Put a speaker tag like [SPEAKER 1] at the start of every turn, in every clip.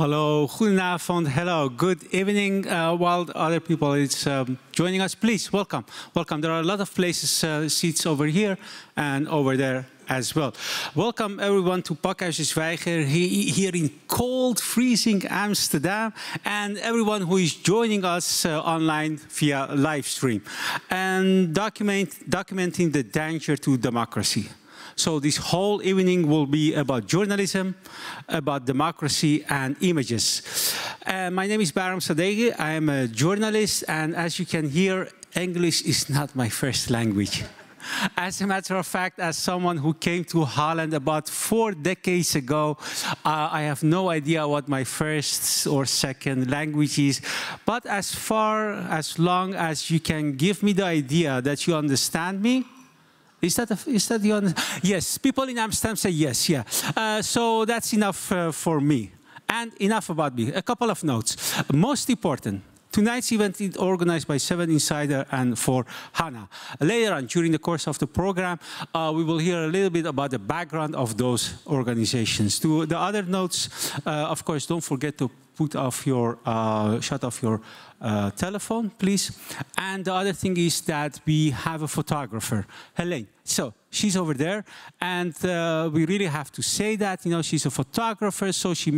[SPEAKER 1] Hello, goedenavond, hello, good evening. While other people is joining us, please welcome, welcome. There are a lot of places, seats over here and over there as well. Welcome everyone to Pakhuis Zwijger here in cold, freezing Amsterdam, and everyone who is joining us online via live stream and documenting the danger to democracy. So this whole evening will be about journalism, about democracy and images. My name is Baram Sadeghi. I am a journalist, and as you can hear, English is not my first language. As a matter of fact, as someone who came to Holland about 4 decades ago, I have no idea what my first or second language is. But as long as you can give me the idea that you understand me, is that the yes, people in Amsterdam say yes, yeah. So that's enough for me. And enough about me. A couple of notes. Most important, tonight's event is organized by 7 Insider and Forhanna. Later on, during the course of the program, we will hear a little bit about the background of those organizations. To the other notes, of course, don't forget to put off your, shut off your telephone, please. And the other thing is that we have a photographer, Helene. So she's over there, and we really have to say that, you know, she's a photographer, so she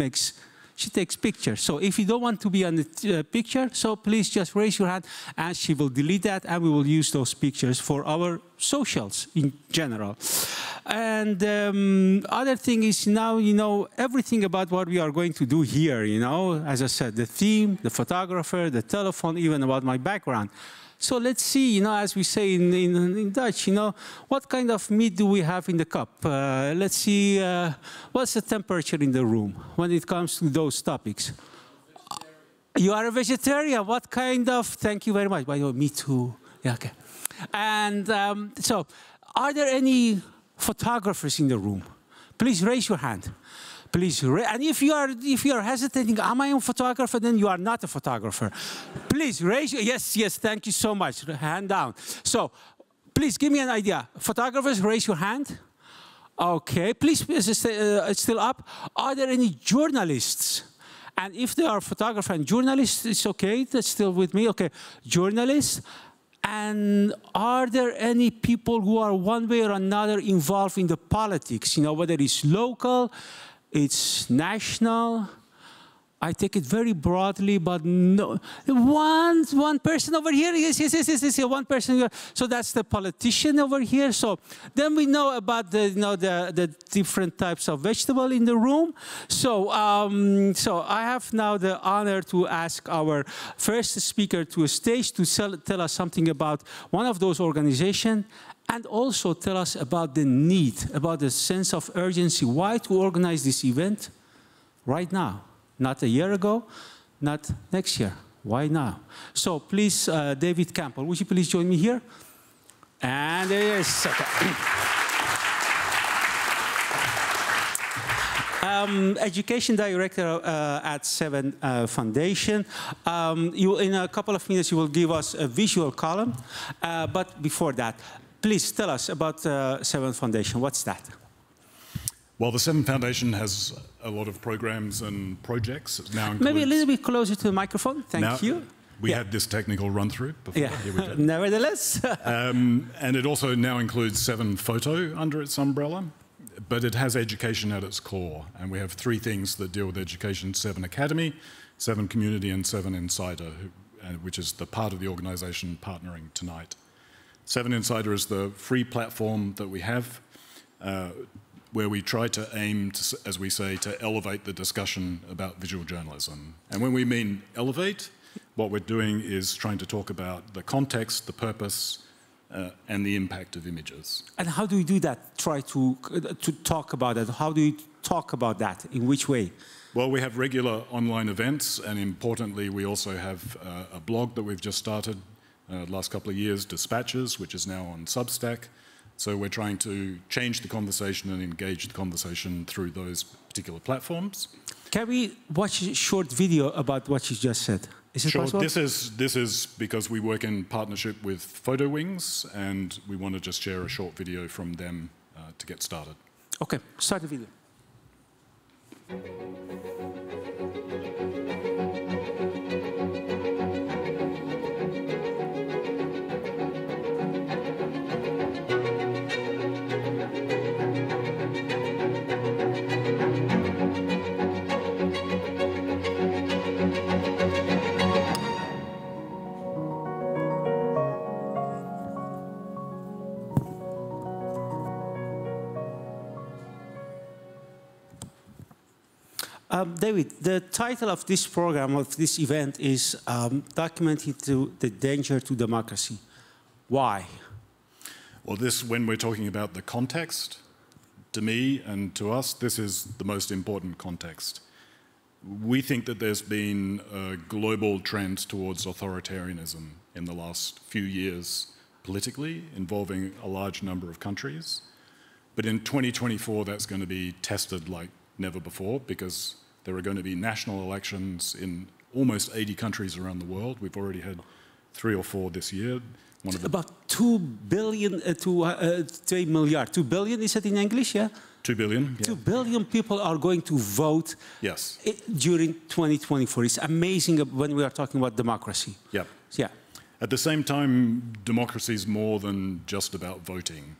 [SPEAKER 1] takes pictures. So if you don't want to be on the picture, so please just raise your hand and she will delete that, and we will use those pictures for our socials in general. And other thing is, now you know everything about what we are going to do here, you know, as I said, the theme, the photographer, the telephone, even about my background. So let's see, you know, as we say in Dutch, you know, what kind of meat do we have in the cup? Let's see, what's the temperature in the room when it comes to those topics? You are a vegetarian. What kind of, thank you very much. By the way, me too. Yeah, okay. And so, are there any photographers in the room? Please raise your hand. Please, and if you are hesitating, am I a photographer? Then you are not a photographer. Please raise your, yes, thank you so much. Hand down. So, please give me an idea. Photographers, raise your hand. Okay, please, it's still up. Are there any journalists? And if there are photographers and journalists, it's okay. That's still with me. Okay, journalists. And are there any people who are one way or another involved in the politics? You know, whether it's local, it's national. I take it very broadly, but no. One person over here. Yes, one person here. So that's the politician over here. So then we know about the, you know, the different types of vegetable in the room. So, so I have now the honor to ask our first speaker to a stage to tell us something about one of those organizations, and also tell us about the need, about the sense of urgency. Why to organize this event right now? Not a year ago, not next year. Why now? So please, David Campbell, would you please join me here? And there he is. Okay. Education Director at 7 Foundation. In a couple of minutes, you will give us a visual column. But before that, please tell us about 7 Foundation. What's that?
[SPEAKER 2] Well, the 7 Foundation has a lot of programs and projects. It now includes,
[SPEAKER 1] maybe a little bit closer to the microphone. Thank you.
[SPEAKER 2] We had this technical run-through before.
[SPEAKER 1] Yeah.
[SPEAKER 2] Here we go.
[SPEAKER 1] Nevertheless.
[SPEAKER 2] And it also now includes 7 Photo under its umbrella, but it has education at its core. And we have 3 things that deal with education: 7 Academy, 7 Community, and 7 Insider, which is the part of the organization partnering tonight. 7 Insider is the free platform that we have, where we try to aim, to, as we say, to elevate the discussion about visual journalism. And when we mean elevate, what we're doing is trying to talk about the context, the purpose, and the impact of images.
[SPEAKER 1] And how do we do that? Try to talk about it. How do you talk about that? In which way?
[SPEAKER 2] Well, we have regular online events, and importantly, we also have a blog that we've just started last couple of years, Dispatches, which is now on Substack. So we're trying to change the conversation and engage the conversation through those particular platforms.
[SPEAKER 1] Can we watch a short video about what you just said? Is it possible?
[SPEAKER 2] This is because we work in partnership with Photo Wings, and we want to just share a short video from them to get started.
[SPEAKER 1] Okay, start the video. David, the title of this program, of this event, is Documenting the Danger to Democracy. Why?
[SPEAKER 2] Well, when we're talking about the context, to me and to us, this is the most important context. We think that there's been a global trend towards authoritarianism in the last few years politically, involving a large number of countries. But in 2024, that's going to be tested like never before, because there are going to be national elections in almost 80 countries around the world. We've already had 3 or 4 this year.
[SPEAKER 1] About 2 billion, 2 milliard. 2 billion, is it in English, yeah?
[SPEAKER 2] 2 billion. Yeah.
[SPEAKER 1] 2 billion people are going to vote during 2024. It's amazing when we are talking about democracy.
[SPEAKER 2] Yep.
[SPEAKER 1] Yeah.
[SPEAKER 2] At the same time, democracy is more than just about voting.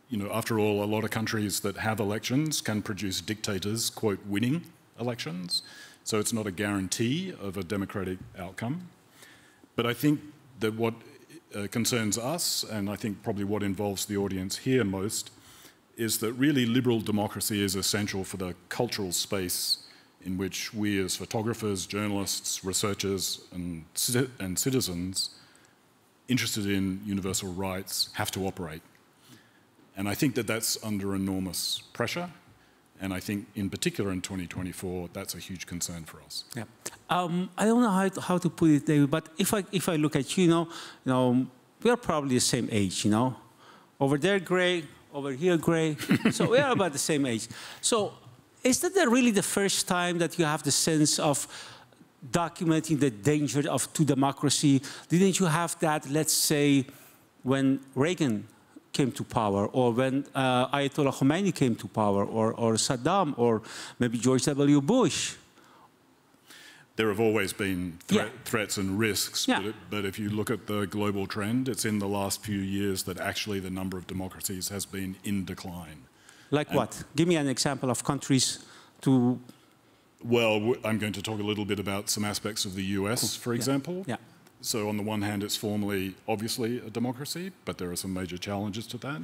[SPEAKER 2] You know, after all, a lot of countries that have elections can produce dictators, quote, winning elections. So it's not a guarantee of a democratic outcome. But I think that what concerns us, and I think probably what involves the audience here most, is that really liberal democracy is essential for the cultural space in which we as photographers, journalists, researchers, and citizens interested in universal rights have to operate. And I think that that's under enormous pressure. And I think, in particular in 2024, that's a huge concern for us.
[SPEAKER 1] Yeah. I don't know how to put it, David, but if I look at you, we are probably the same age, Over there, gray, over here, gray. So we are about the same age. So is that really the first time that you have the sense of documenting the danger to democracy? Didn't you have that, let's say, when Reagan came to power, or when Ayatollah Khomeini came to power, or Saddam, or maybe George W. Bush?
[SPEAKER 2] There have always been threats and risks, but if you look at the global trend, it's in the last few years that actually the number of democracies has been in decline.
[SPEAKER 1] Like what? Give me an example of countries to...
[SPEAKER 2] Well, I'm going to talk a little bit about some aspects of the US, for example.
[SPEAKER 1] Yeah.
[SPEAKER 2] So on the one hand, it's formally, obviously, a democracy, but there are some major challenges to that.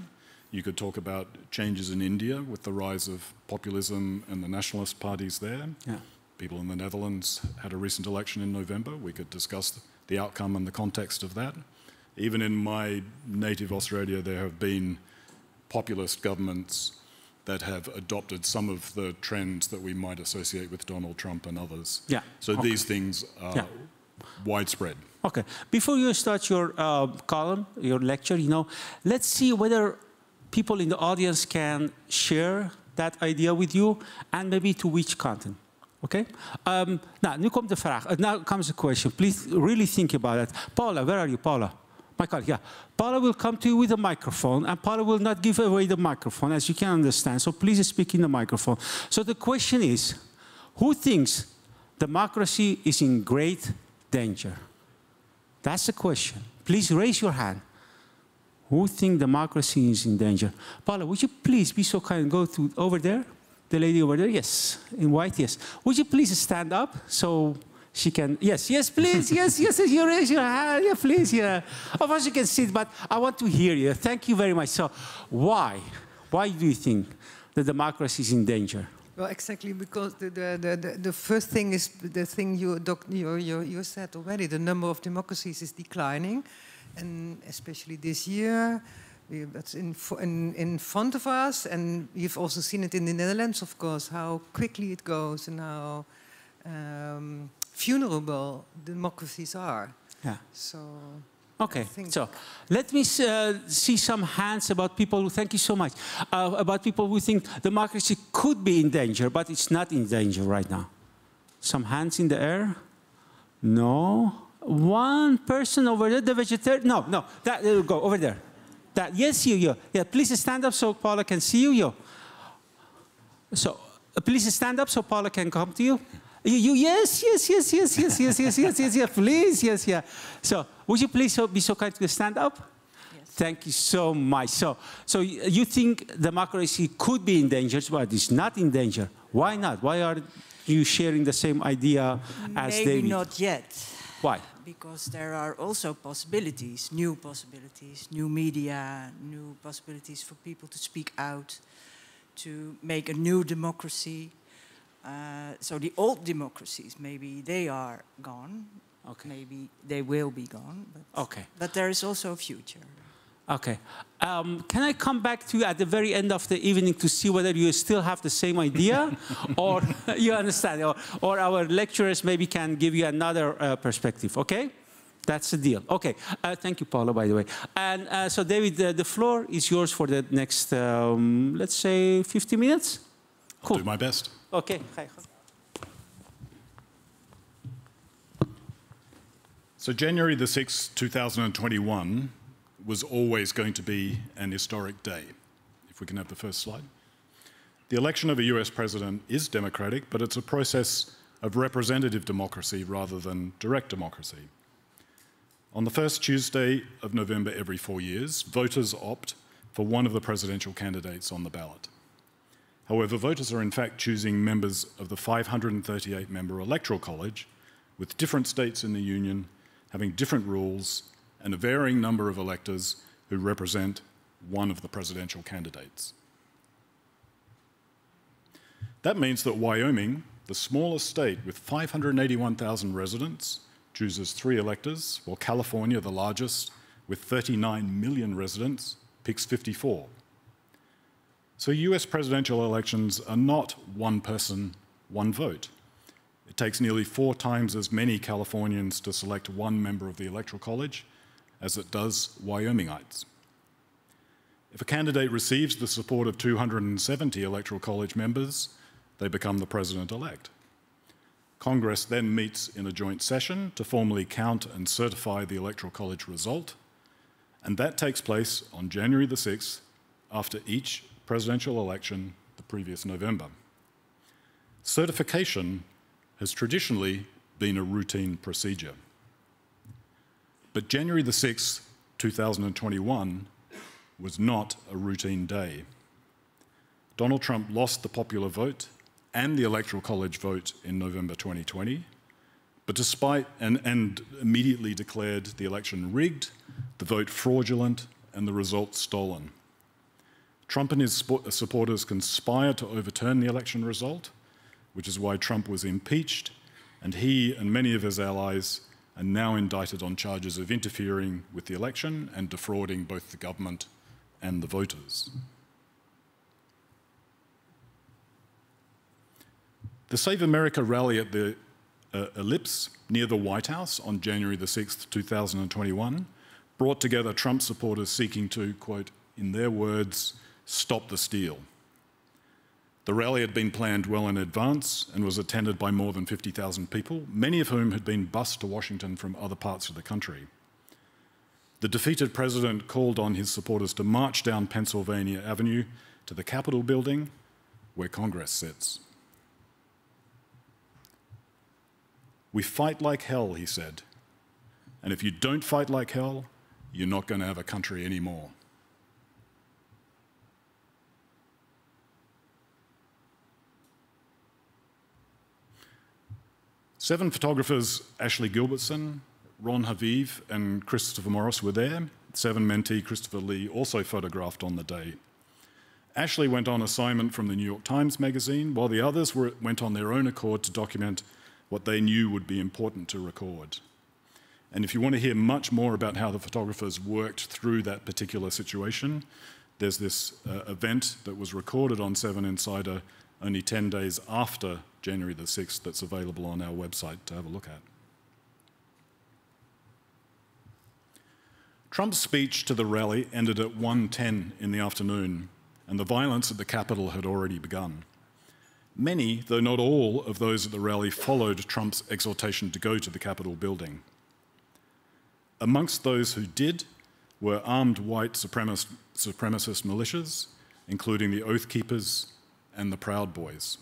[SPEAKER 2] You could talk about changes in India with the rise of populism and the nationalist parties there.
[SPEAKER 1] Yeah.
[SPEAKER 2] People in the Netherlands had a recent election in November. We could discuss the outcome and the context of that. Even in my native Australia, there have been populist governments that have adopted some of the trends that we might associate with Donald Trump and others.
[SPEAKER 1] Yeah.
[SPEAKER 2] So these things are widespread.
[SPEAKER 1] Okay. Before you start your column, your lecture, let's see whether people in the audience can share that idea with you, and maybe to which content. Okay? Nu komt de vraag. Now comes the question. Please really think about it. Paula, where are you, Paula? My colleague, yeah. Paula will come to you with a microphone, and Paula will not give away the microphone, as you can understand. So please speak in the microphone. So the question is, who thinks democracy is in great danger? That's the question. Please raise your hand. Who thinks democracy is in danger? Paula, would you please be so kind and go to over there? The lady over there, yes, in white, yes. Would you please stand up so she can, yes, please, yes, you raise your hand, yeah, please, yeah. Of course you can sit, but I want to hear you. Thank you very much. So why do you think that democracy is in danger?
[SPEAKER 3] Well, exactly, because the first thing is the thing you said already. The number of democracies is declining, and especially this year, that's in front of us, and you've also seen it in the Netherlands, of course, how quickly it goes and how vulnerable democracies are.
[SPEAKER 1] Yeah.
[SPEAKER 3] So.
[SPEAKER 1] Okay, so let me see some hands about people who, thank you so much, about people who think democracy could be in danger, but it's not in danger right now. Some hands in the air? No. One person over there, the vegetarian, no, that, go over there. That, yes, you. Yeah, please stand up so Paula can see you. So, please stand up so Paula can come to you. Yes, please, yes. So, would you please be so kind to stand up? Yes. Thank you so much. So you think democracy could be in danger, but it's not in danger. Why not? Why are you sharing the same idea as David?
[SPEAKER 4] Maybe not yet.
[SPEAKER 1] Why?
[SPEAKER 4] Because there are also possibilities, new media, new possibilities for people to speak out, to make a new democracy. So the old democracies, maybe they are gone.
[SPEAKER 1] Okay.
[SPEAKER 4] Maybe they will be gone. But,
[SPEAKER 1] Okay.
[SPEAKER 4] but there is also a future.
[SPEAKER 1] Okay. Can I come back to you at the very end of the evening to see whether you still have the same idea, or you understand, or our lecturers maybe can give you another perspective? Okay. That's the deal. Okay. Thank you, Paula, by the way. And so, David, the floor is yours for the next, let's say, 50 minutes. Cool.
[SPEAKER 2] I'll do my best.
[SPEAKER 1] Okay.
[SPEAKER 2] So January the 6th, 2021 was always going to be an historic day. If we can have the first slide. The election of a US president is democratic, but it's a process of representative democracy rather than direct democracy. On the first Tuesday of November every 4 years, voters opt for one of the presidential candidates on the ballot. However, voters are in fact choosing members of the 538-member Electoral College, with different states in the Union having different rules and a varying number of electors who represent one of the presidential candidates. That means that Wyoming, the smallest state with 581,000 residents, chooses 3 electors, while California, the largest, with 39 million residents, picks 54. So US presidential elections are not one person, one vote. It takes nearly 4 times as many Californians to select one member of the Electoral College as it does Wyomingites. If a candidate receives the support of 270 Electoral College members, they become the president-elect. Congress then meets in a joint session to formally count and certify the Electoral College result, and that takes place on January the 6th after each presidential election the previous November. Certification has traditionally been a routine procedure. But January the 6th, 2021 was not a routine day. Donald Trump lost the popular vote and the Electoral College vote in November 2020, but despite and immediately declared the election rigged, the vote fraudulent, and the result stolen. Trump and his supporters conspired to overturn the election result, which is why Trump was impeached, and he and many of his allies are now indicted on charges of interfering with the election and defrauding both the government and the voters. The Save America rally at the Ellipse near the White House on January the 6th, 2021 brought together Trump supporters seeking to, quote, in their words, stop the steal. The rally had been planned well in advance and was attended by more than 50,000 people, many of whom had been bused to Washington from other parts of the country. The defeated president called on his supporters to march down Pennsylvania Avenue to the Capitol building, where Congress sits. We fight like hell, he said, and if you don't fight like hell, you're not going to have a country anymore. Seven photographers, Ashley Gilbertson, Ron Haviv, and Christopher Morris were there. Seven mentee Christopher Lee also photographed on the day. Ashley went on assignment from the New York Times magazine, while the others went on their own accord to document what they knew would be important to record. And if you want to hear much more about how the photographers worked through that particular situation, there's this event that was recorded on 7 Insider only 10 days after January the 6th that's available on our website to have a look at. Trump's speech to the rally ended at 1:10 in the afternoon, and the violence at the Capitol had already begun. Many, though not all, of those at the rally followed Trump's exhortation to go to the Capitol building. Amongst those who did were armed white supremacist militias, including the Oath Keepers and the Proud Boys.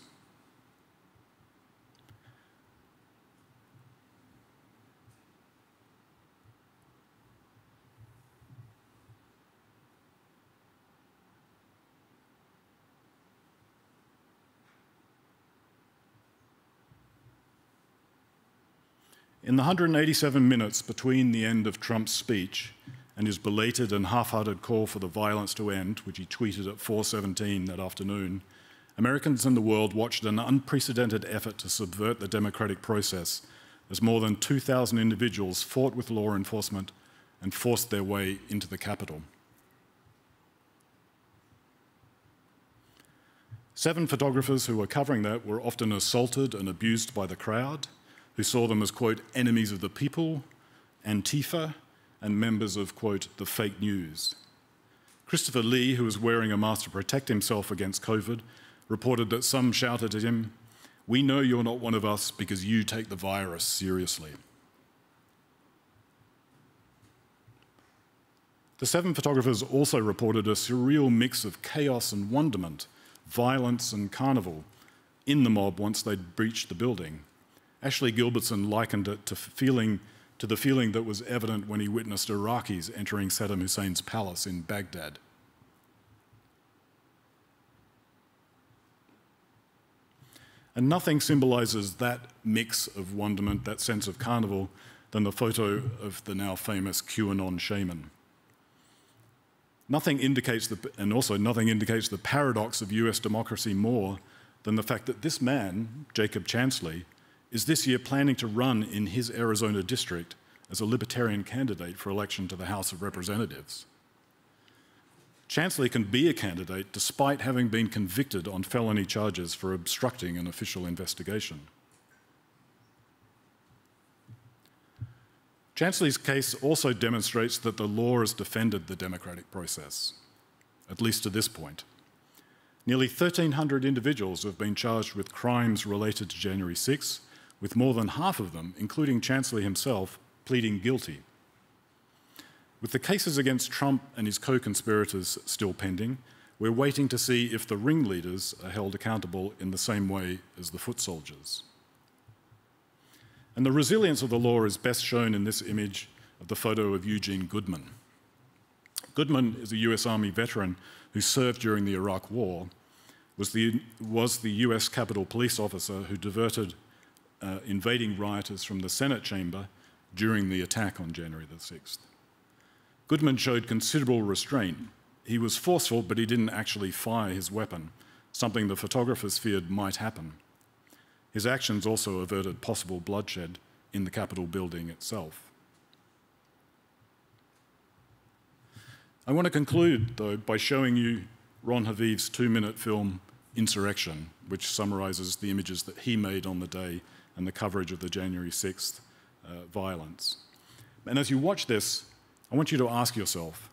[SPEAKER 2] In the 187 minutes between the end of Trump's speech and his belated and half-hearted call for the violence to end, which he tweeted at 4:17 that afternoon, Americans in the world watched an unprecedented effort to subvert the democratic process as more than 2,000 individuals fought with law enforcement and forced their way into the Capitol. 7 photographers who were covering that were often assaulted and abused by the crowd, who saw them as, quote, enemies of the people, Antifa, and members of, quote, the fake news. Christopher Lee, who was wearing a mask to protect himself against COVID, reported that some shouted at him, "We know you're not one of us because you take the virus seriously." The 7 photographers also reported a surreal mix of chaos and wonderment, violence and carnival in the mob once they'd breached the building. Ashley Gilbertson likened it to the feeling that was evident when he witnessed Iraqis entering Saddam Hussein's palace in Baghdad. And nothing symbolizes that mix of wonderment, that sense of carnival, than the photo of the now famous QAnon shaman. Nothing indicates the paradox of US democracy more than the fact that this man, Jacob Chansley, is this year planning to run in his Arizona district as a libertarian candidate for election to the House of Representatives. Chansley can be a candidate despite having been convicted on felony charges for obstructing an official investigation. Chansley's case also demonstrates that the law has defended the democratic process, at least to this point. Nearly 1,300 individuals have been charged with crimes related to January 6, with more than half of them, including Chansley himself, pleading guilty. With the cases against Trump and his co-conspirators still pending, we're waiting to see if the ringleaders are held accountable in the same way as the foot soldiers. And the resilience of the law is best shown in this image of the photo of Eugene Goodman. Goodman is a US Army veteran who served during the Iraq War, was the US Capitol Police officer who diverted invading rioters from the Senate chamber during the attack on January the 6th. Goodman showed considerable restraint. He was forceful, but he didn't actually fire his weapon, something the photographers feared might happen. His actions also averted possible bloodshed in the Capitol building itself. I want to conclude, though, by showing you Ron Haviv's 2-minute film, Insurrection, which summarizes the images that he made on the day and the coverage of the January 6th violence. And as you watch this, I want you to ask yourself,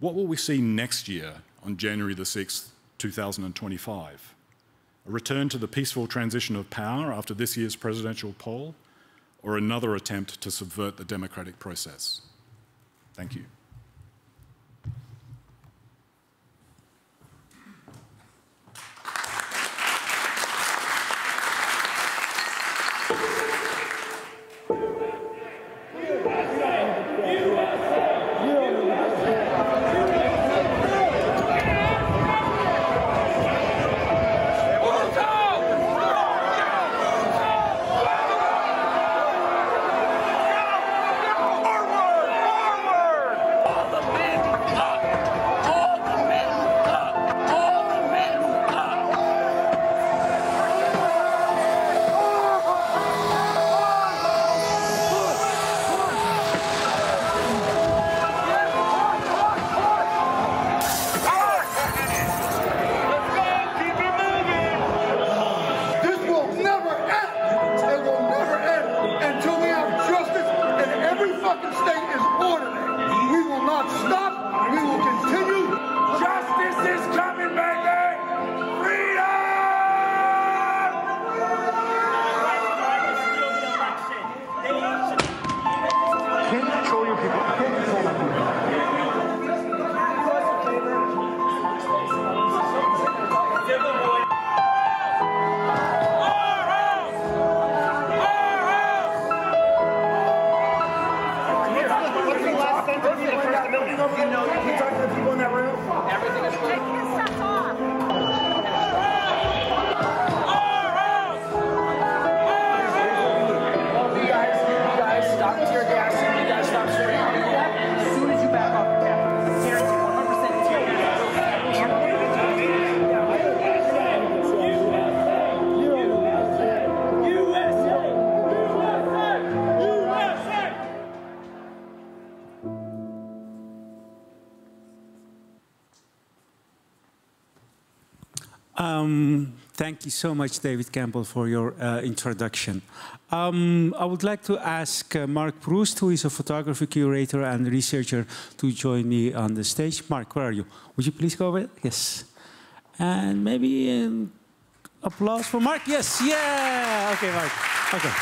[SPEAKER 2] what will we see next year on January the 6th, 2025? A return to the peaceful transition of power after this year's presidential poll, or another attempt to subvert the democratic process? Thank you.
[SPEAKER 1] Thank you so much, David Campbell, for your introduction. I would like to ask Mark Proust, who is a photography curator and researcher, to join me on the stage. Mark, where are you? Would you please go over? Yes. And maybe an applause for Mark. Yes, yeah. Okay, Mark. Okay.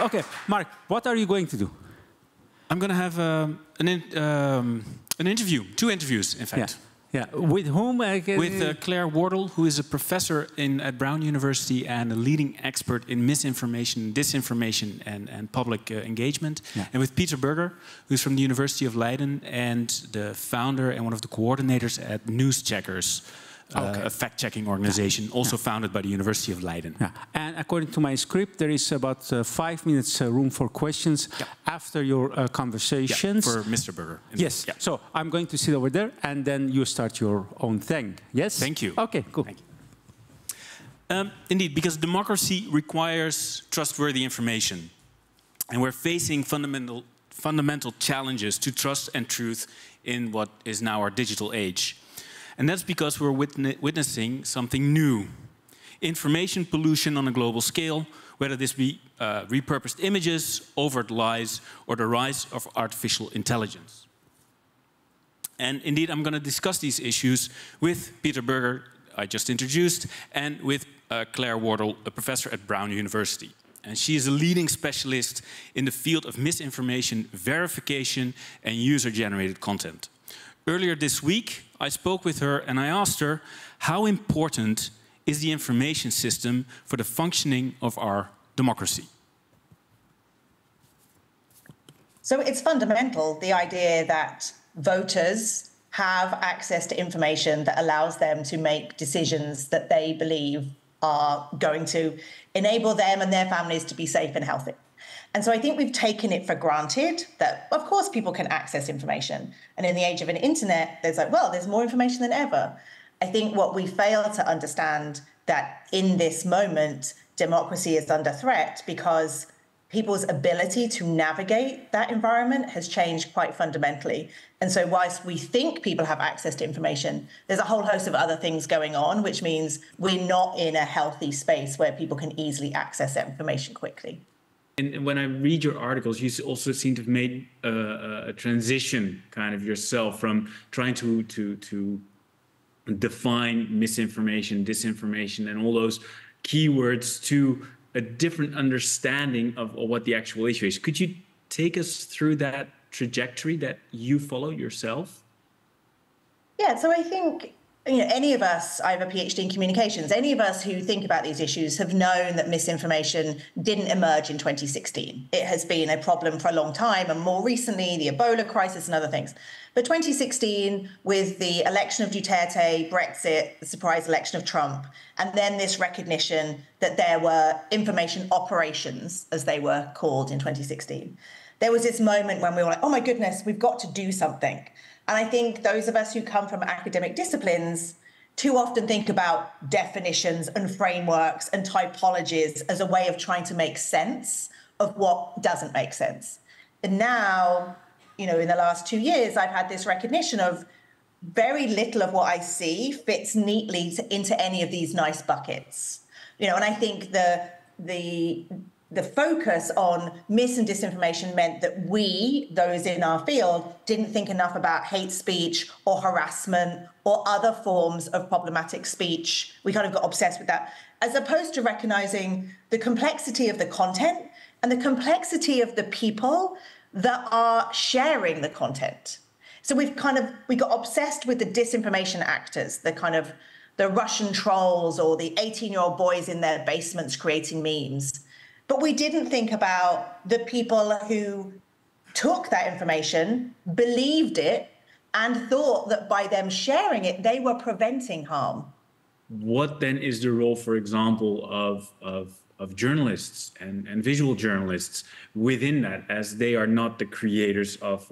[SPEAKER 1] Okay, Mark, what are you going to do?
[SPEAKER 5] I'm going to have an interview, 2 interviews, in fact.
[SPEAKER 1] Yeah. With whom?
[SPEAKER 5] With Claire Wardle, who is a professor at Brown University and a leading expert in misinformation, disinformation, and public engagement. Yeah. And with Peter Berger, who's from the University of Leiden and the founder and one of the coordinators at News Checkers, a fact-checking organization, also founded by the University of Leiden.
[SPEAKER 1] Yeah. And according to my script, there is about 5 minutes room for questions after your conversations.
[SPEAKER 5] For Mr. Berger.
[SPEAKER 1] Yes. Yeah. So I'm going to sit over there, and then you start your own thing. Yes?
[SPEAKER 5] Thank you.
[SPEAKER 1] Okay, cool.
[SPEAKER 5] Thank you. Indeed, because democracy requires trustworthy information. And we're facing fundamental challenges to trust and truth in what is now our digital age. And that's because we're witnessing something new. Information pollution on a global scale, whether this be repurposed images, overt lies, or the rise of artificial intelligence. And indeed, I'm going to discuss these issues with Peter Berger, I just introduced, and with Claire Wardle, a professor at Brown University. And she is a leading specialist in the field of misinformation verification and user-generated content. Earlier this week, I spoke with her and I asked her, how important is the information system for the functioning of our democracy?
[SPEAKER 6] So it's fundamental, the idea that voters have access to information that allows them to make decisions that they believe are going to enable them and their families to be safe and healthy. And so I think we've taken it for granted that, of course, people can access information. And in the age of an internet, there's more information than ever. I think what we fail to understand that in this moment, democracy is under threat because people's ability to navigate that environment has changed quite fundamentally. And so whilst we think people have access to information, there's a whole host of other things going on, which means we're not in a healthy space where people can easily access that information quickly.
[SPEAKER 7] And when I read your articles, you also seem to have made a transition kind of yourself from trying to define misinformation, disinformation, and all those keywords to a different understanding of what the actual issue is. Could you take us through that trajectory that you follow yourself?
[SPEAKER 6] Yeah, so I think any of us, I have a PhD in communications, any of us who think about these issues have known that misinformation didn't emerge in 2016. It has been a problem for a long time, and more recently, the Ebola crisis and other things. But 2016, with the election of Duterte, Brexit, the surprise election of Trump, and then this recognition that there were information operations, as they were called in 2016, there was this moment when we were like, oh my goodness, we've got to do something. And I think those of us who come from academic disciplines too often think about definitions and frameworks and typologies as a way of trying to make sense of what doesn't make sense. And now, in the last 2 years, I've had this recognition of very little of what I see fits neatly into any of these nice buckets. And I think the focus on mis and disinformation meant that we, those in our field, didn't think enough about hate speech or harassment or other forms of problematic speech. We kind of got obsessed with that, as opposed to recognizing the complexity of the content and the complexity of the people that are sharing the content. So we got obsessed with the disinformation actors, the Russian trolls or the 18-year-old boys in their basements creating memes. But we didn't think about the people who took that information, believed it, and thought that by them sharing it, they were preventing harm.
[SPEAKER 7] What then is the role, for example, of journalists and visual journalists within that, as they are not the creators of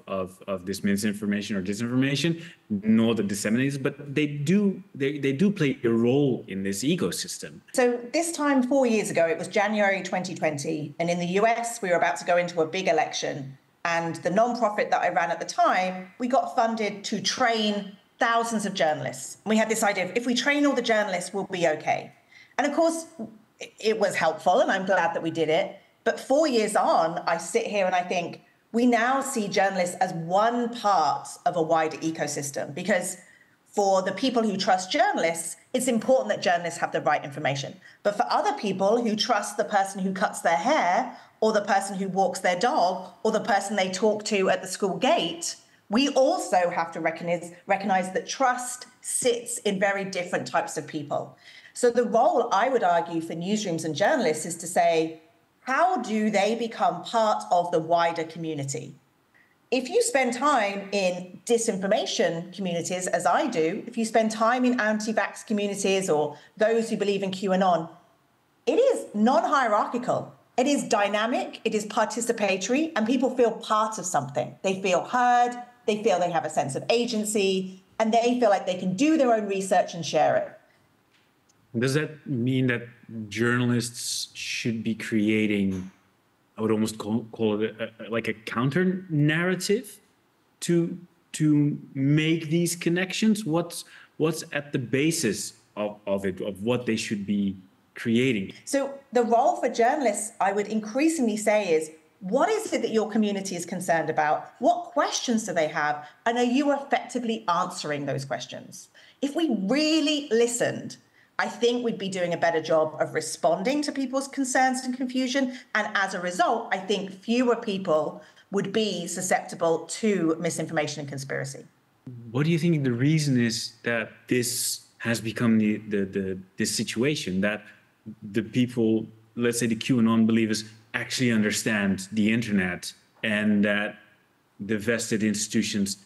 [SPEAKER 7] this misinformation or disinformation, nor the disseminators, but they do play a role in this ecosystem.
[SPEAKER 6] So this time 4 years ago, it was January 2020, and in the US, we were about to go into a big election. And the nonprofit that I ran at the time, we got funded to train thousands of journalists. We had this idea of if we train all the journalists, we'll be okay. And of course, it was helpful, and I'm glad that we did it. But 4 years on, I sit here and I think we now see journalists as one part of a wider ecosystem, because for the people who trust journalists, it's important that journalists have the right information. But for other people who trust the person who cuts their hair, or the person who walks their dog, or the person they talk to at the school gate, we also have to recognize that trust sits in very different types of people. So the role, I would argue, for newsrooms and journalists is to say, how do they become part of the wider community? If you spend time in disinformation communities, as I do, if you spend time in anti-vax communities or those who believe in QAnon, it is non-hierarchical. It is dynamic, it is participatory, and people feel part of something. They feel heard, they feel they have a sense of agency, and they feel like they can do their own research and share it.
[SPEAKER 7] Does that mean that journalists should be creating, I would almost call it like a counter narrative to make these connections? What's at the basis of it, of what they should be creating?
[SPEAKER 6] So the role for journalists, I would increasingly say, is what is it that your community is concerned about? What questions do they have? And are you effectively answering those questions? If we really listened, I think we'd be doing a better job of responding to people's concerns and confusion. And as a result, I think fewer people would be susceptible to misinformation and conspiracy.
[SPEAKER 7] What do you think the reason is that this has become this situation, that the people, let's say the QAnon believers, actually understand the internet, and that the vested institutions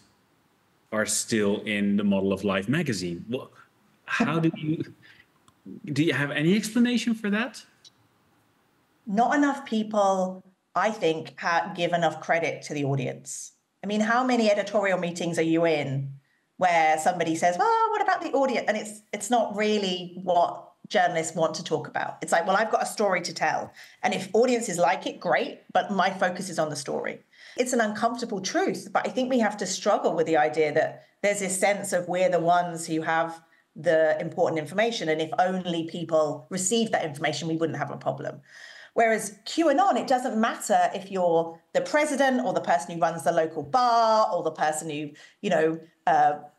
[SPEAKER 7] are still in the model of Life magazine? How do you have any explanation for that?
[SPEAKER 6] Not enough people, I think, give enough credit to the audience. I mean, how many editorial meetings are you in where somebody says, well, what about the audience? And it's not really what journalists want to talk about. It's like, well, I've got a story to tell. And if audiences like it, great, but my focus is on the story. It's an uncomfortable truth, but I think we have to struggle with the idea that there's this sense of we're the ones who have the important information, and if only people receive that information, we wouldn't have a problem. Whereas QAnon, it doesn't matter if you're the president or the person who runs the local bar or the person who,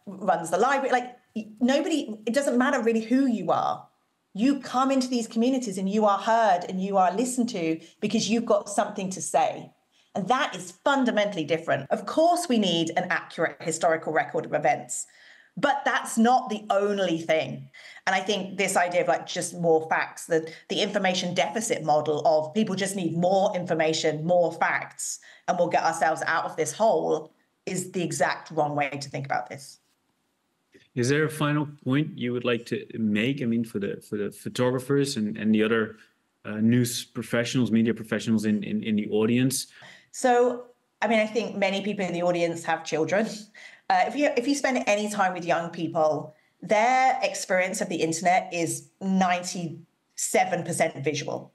[SPEAKER 6] runs the library. Like, it doesn't matter really who you are. You come into these communities and you are heard and you are listened to because you've got something to say. And that is fundamentally different. Of course, we need an accurate historical record of events, but that's not the only thing. And I think this idea of like just more facts, the information deficit model of people just need more information, more facts, and we'll get ourselves out of this hole, is the exact wrong way to think about this.
[SPEAKER 7] Is there a final point you would like to make? I mean, for the photographers and the other news professionals, media professionals in the audience?
[SPEAKER 6] So, I mean, I think many people in the audience have children. If you spend any time with young people, their experience of the internet is 97% visual.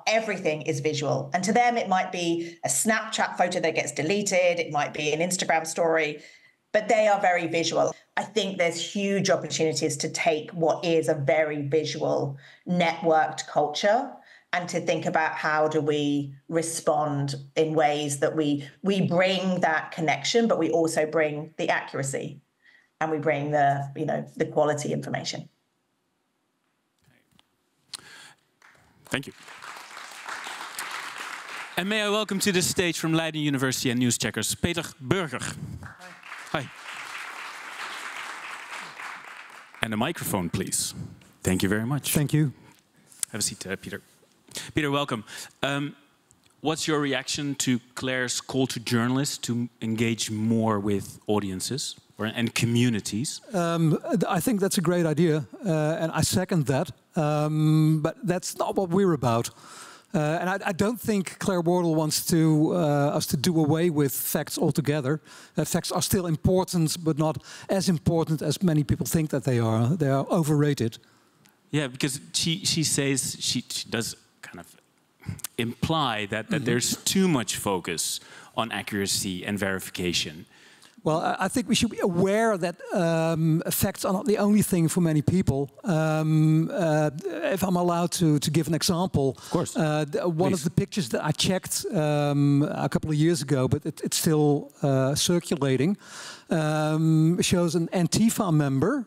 [SPEAKER 6] Everything is visual. And to them, it might be a Snapchat photo that gets deleted. It might be an Instagram story, but they are very visual. I think there's huge opportunities to take what is a very visual, networked culture and to think about how do we respond in ways that we bring that connection, but we also bring the accuracy and we bring the quality information.
[SPEAKER 5] Thank you. And may I welcome to the stage from Leiden University and news checkers, Peter Burger. Hi. And a microphone, please. Thank you very much.
[SPEAKER 8] Thank you.
[SPEAKER 5] Have a seat, Peter. Peter, welcome. What's your reaction to Claire's call to journalists to engage more with audiences and communities?
[SPEAKER 8] I think that's a great idea, and I second that. But that's not what we're about. And I don't think Claire Wardle wants us to do away with facts altogether. Facts are still important, but not as important as many people think that they are. They are overrated. Yeah, because she says, she does kind of imply that there's too much focus on accuracy and verification. Well, I think we should be aware that facts are not the only thing for many people. If I'm allowed to give an example,
[SPEAKER 5] of course.
[SPEAKER 8] One of the pictures that I checked a couple of years ago, but it's still circulating, shows an Antifa member.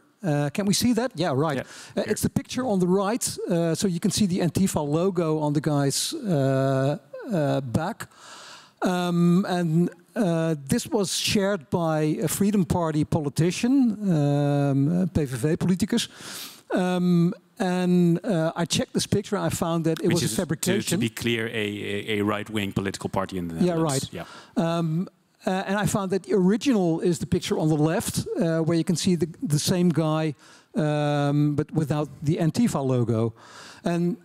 [SPEAKER 8] Can we see that? Yeah, right. Yeah. It's the picture on the right, so you can see the Antifa logo on the guy's back. And this was shared by a Freedom Party politician, PVV-politicus. And I checked this picture. I found that it was a fabrication.
[SPEAKER 5] To be clear, a right-wing political party in the Netherlands.
[SPEAKER 8] Yeah, right. Yeah. And I found that the original is the picture on the left, where you can see the same guy, but without the Antifa logo. And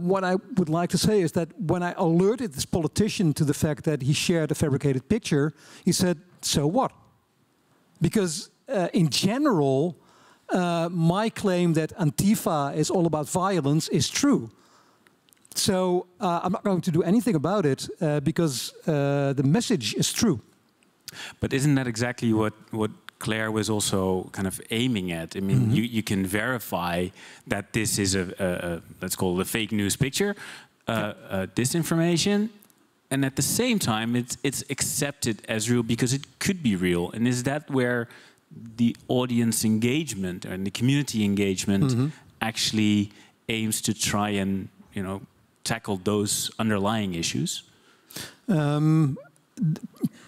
[SPEAKER 8] what I would like to say is that when I alerted this politician to the fact that he shared a fabricated picture, he said, "So what?" Because in general, my claim that Antifa is all about violence is true. So I'm not going to do anything about it because the message is true.
[SPEAKER 5] But isn't that exactly what Claire was also kind of aiming at? I mean, you can verify that this is let's call it a fake news picture, disinformation, and at the same time it's accepted as real because it could be real. And is that where the audience engagement and the community engagement actually aims to try and, tackle those underlying issues?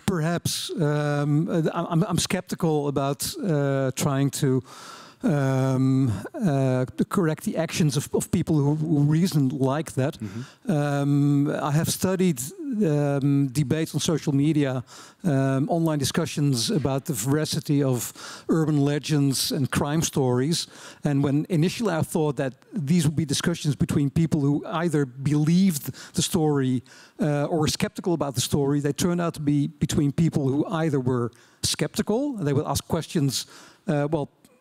[SPEAKER 8] Perhaps. I'm skeptical about trying to correct the actions of people who reason like that. I have studied debates on social media, online discussions about the veracity of urban legends and crime stories. And when initially I thought that these would be discussions between people who either believed the story or were skeptical about the story, they turned out to be between people who either were skeptical, they would ask questions,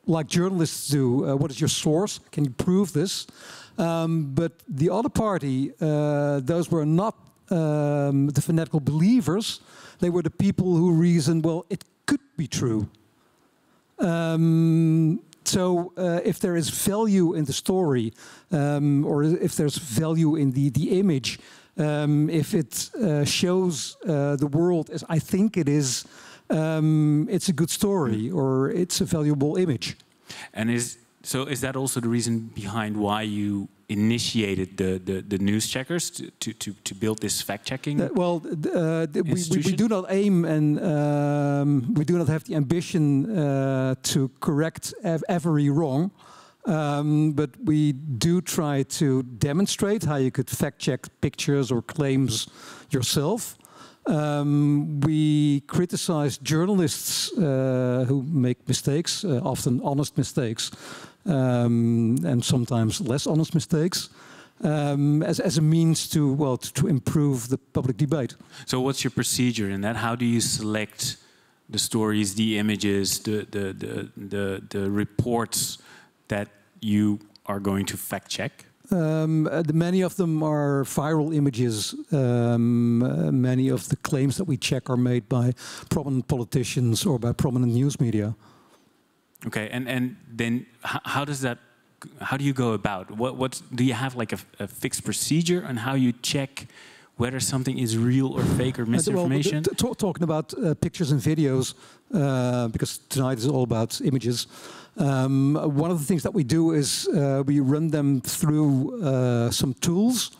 [SPEAKER 8] like journalists do, what is your source? Can you prove this? But the other party, those were not the fanatical believers. They were the people who reasoned, well, it could be true. So if there is value in the story, or if there's value in the image, if it shows the world as I think it is, it's a good story or it's a valuable image. And
[SPEAKER 5] is that also the reason behind why you initiated the news checkers to build this fact-checking?
[SPEAKER 8] We do not aim and we do not have the ambition to correct every wrong. But we do try to demonstrate how you could fact-check pictures or claims yourself. We criticize journalists who make mistakes, often honest mistakes, and sometimes less honest mistakes, as a means to improve the public debate.
[SPEAKER 5] So what's your procedure in that? How do you select the stories, the images, the reports that you are going to fact check?
[SPEAKER 8] Many of them are viral images. Many of the claims that we check are made by prominent politicians or by prominent news media.
[SPEAKER 5] Okay, and then how do you go about? What do you have like a fixed procedure on how you check whether something is real or fake or misinformation?
[SPEAKER 8] Talking about pictures and videos, because tonight is all about images. One of the things that we do is we run them through some tools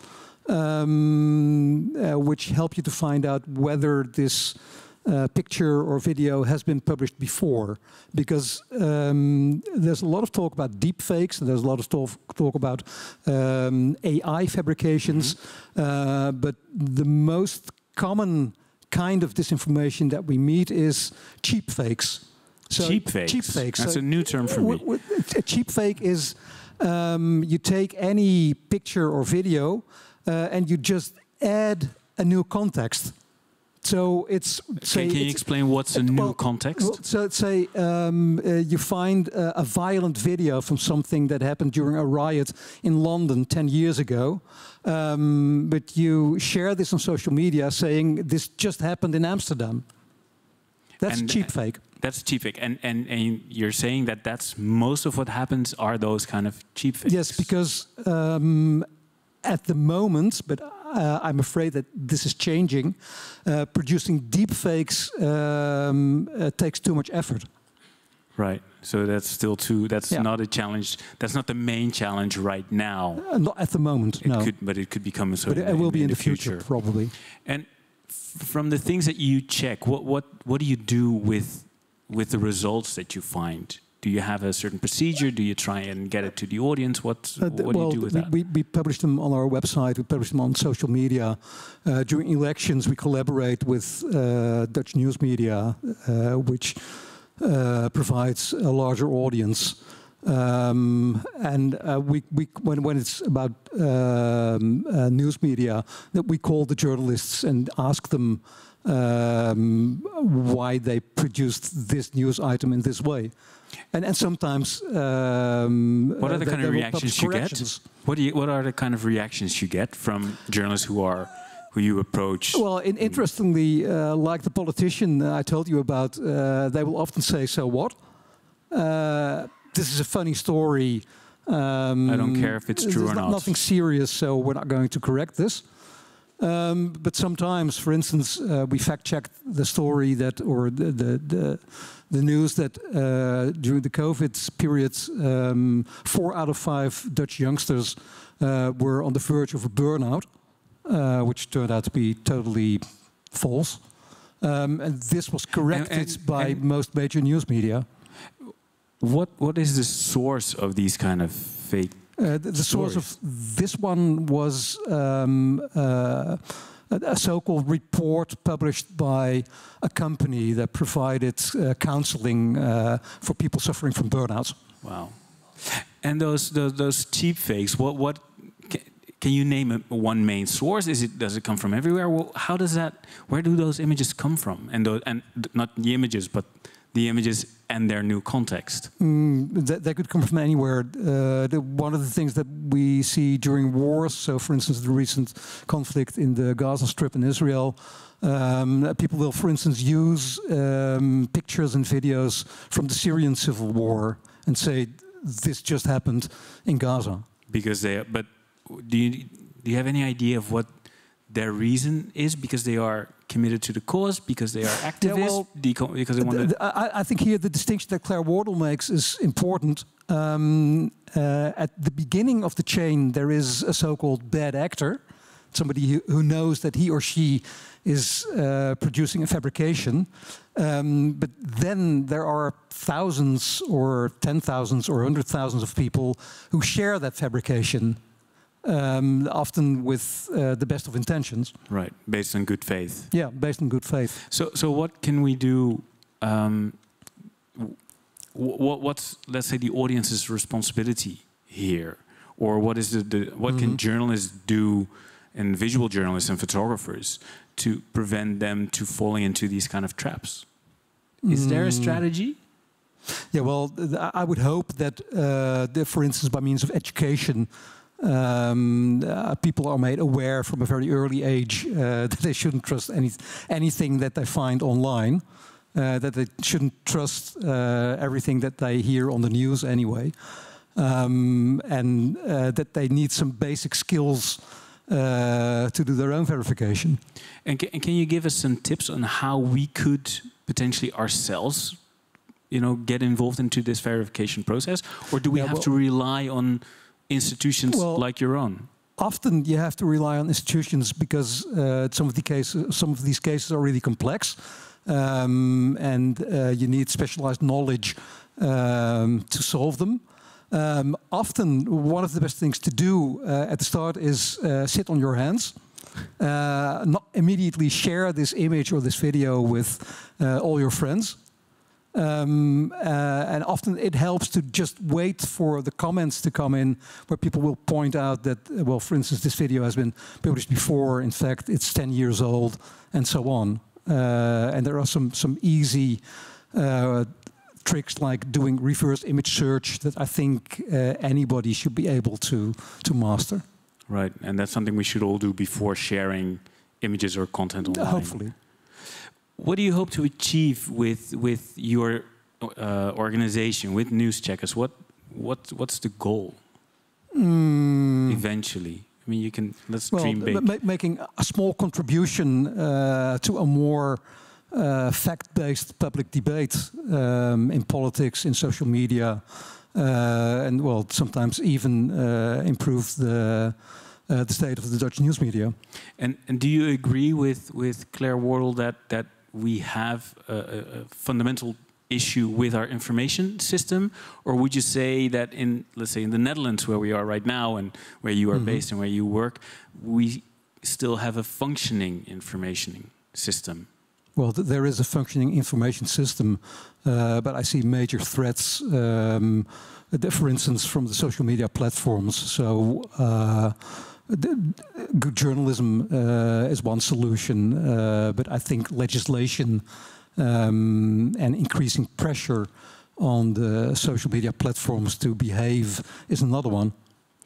[SPEAKER 8] which help you to find out whether this picture or video has been published before. Because there's a lot of talk about deepfakes, and there's a lot of talk about AI fabrications, but the most common kind of disinformation that we meet is cheap fakes.
[SPEAKER 5] So cheap fakes?
[SPEAKER 8] Cheap fakes.
[SPEAKER 5] That's a new term for me.
[SPEAKER 8] A cheap fake is you take any picture or video and you just add a new context. So it's...
[SPEAKER 5] Can you explain what's a new context?
[SPEAKER 8] So say you find a violent video from something that happened during a riot in London 10 years ago, but you share this on social media saying this just happened in Amsterdam. That's cheap fake.
[SPEAKER 5] That's cheap fake, and you're saying that that's most of what happens are those kind of cheap fakes.
[SPEAKER 8] Yes, because at the moment, but I'm afraid that this is changing. Producing deep fakes takes too much effort.
[SPEAKER 5] Right. So that's still too. That's not a challenge. That's not the main challenge right now.
[SPEAKER 8] Not at the moment.
[SPEAKER 5] It could, but it could become so.
[SPEAKER 8] But it will be in the future, probably.
[SPEAKER 5] And from the things that you check, what do you do with the results that you find? Do you have a certain procedure? Do you try and get it to the audience? What do you do with that?
[SPEAKER 8] We publish them on our website. We publish them on social media. During elections, we collaborate with Dutch news media, which provides a larger audience. When it's about news media, that we call the journalists and ask them why they produced this news item in this way. And sometimes
[SPEAKER 5] what are the kind of reactions you get? What are the kind of reactions you get from journalists who you approach?
[SPEAKER 8] Well, interestingly, like the politician I told you about, they will often say, "So what? This is a funny story.
[SPEAKER 5] I don't care if it's true or not.
[SPEAKER 8] Nothing serious, so we're not going to correct this." But sometimes, for instance, we fact-checked the story that, or the news that during the COVID period, 4 out of 5 Dutch youngsters were on the verge of a burnout, which turned out to be totally false. And this was corrected by most major news media.
[SPEAKER 5] What is the source of these kind of fake?
[SPEAKER 8] The source of this one was a so-called report published by a company that provided counseling for people suffering from burnouts.
[SPEAKER 5] Wow! And those cheap fakes. What can you name one main source? Does it come from everywhere? Well, how does that? Where do those images come from? And not the images, but the images and their new context.
[SPEAKER 8] They could come from anywhere. One of the things that we see during wars, so for instance the recent conflict in the Gaza Strip in Israel, people will for instance use pictures and videos from the Syrian civil war and say this just happened in Gaza.
[SPEAKER 5] But do you have any idea of what their reason is? Because they are committed to the cause, because they are activists, because they want to...
[SPEAKER 8] I think here the distinction that Claire Wardle makes is important. At the beginning of the chain, there is a so-called bad actor, somebody who knows that he or she is producing a fabrication. But then there are thousands or 10,000s or 100,000s of people who share that fabrication. Often with the best of intentions.
[SPEAKER 5] Right, based on good faith.
[SPEAKER 8] Yeah, based on good faith.
[SPEAKER 5] So what can we do? What's, let's say, the audience's responsibility here, or what is what can journalists do, and visual journalists and photographers, to prevent them to falling into these kind of traps? Is there a strategy?
[SPEAKER 8] Yeah, well, I would hope that, for instance, by means of education. People are made aware from a very early age that they shouldn't trust anything that they find online, that they shouldn't trust everything that they hear on the news anyway, and that they need some basic skills to do their own verification.
[SPEAKER 5] And can you give us some tips on how we could potentially ourselves, get involved into this verification process, or do we have to rely on institutions like your own?
[SPEAKER 8] Often you have to rely on institutions because some of these cases are really complex, and you need specialized knowledge to solve them. Often, one of the best things to do at the start is sit on your hands, not immediately share this image or this video with all your friends. And often it helps to just wait for the comments to come in, where people will point out that, well, for instance, this video has been published before. In fact, it's 10 years old, and so on. And there are some easy tricks like doing reverse image search that I think anybody should be able to master.
[SPEAKER 5] Right, and that's something we should all do before sharing images or content online.
[SPEAKER 8] Hopefully.
[SPEAKER 5] What do you hope to achieve with your organization, with News Checkers? What's the goal eventually? I mean, let's dream big.
[SPEAKER 8] Making a small contribution to a more fact-based public debate in politics, in social media, and sometimes even improve the state of the Dutch news media.
[SPEAKER 5] And do you agree with Claire Wardle that we have a fundamental issue with our information system, or would you say that let's say in the Netherlands, where we are right now and where you are based and where you work, we still have a functioning information system?
[SPEAKER 8] Well, there is a functioning information system, but I see major threats, for instance, from the social media platforms. So good journalism is one solution, but I think legislation and increasing pressure on the social media platforms to behave is another one.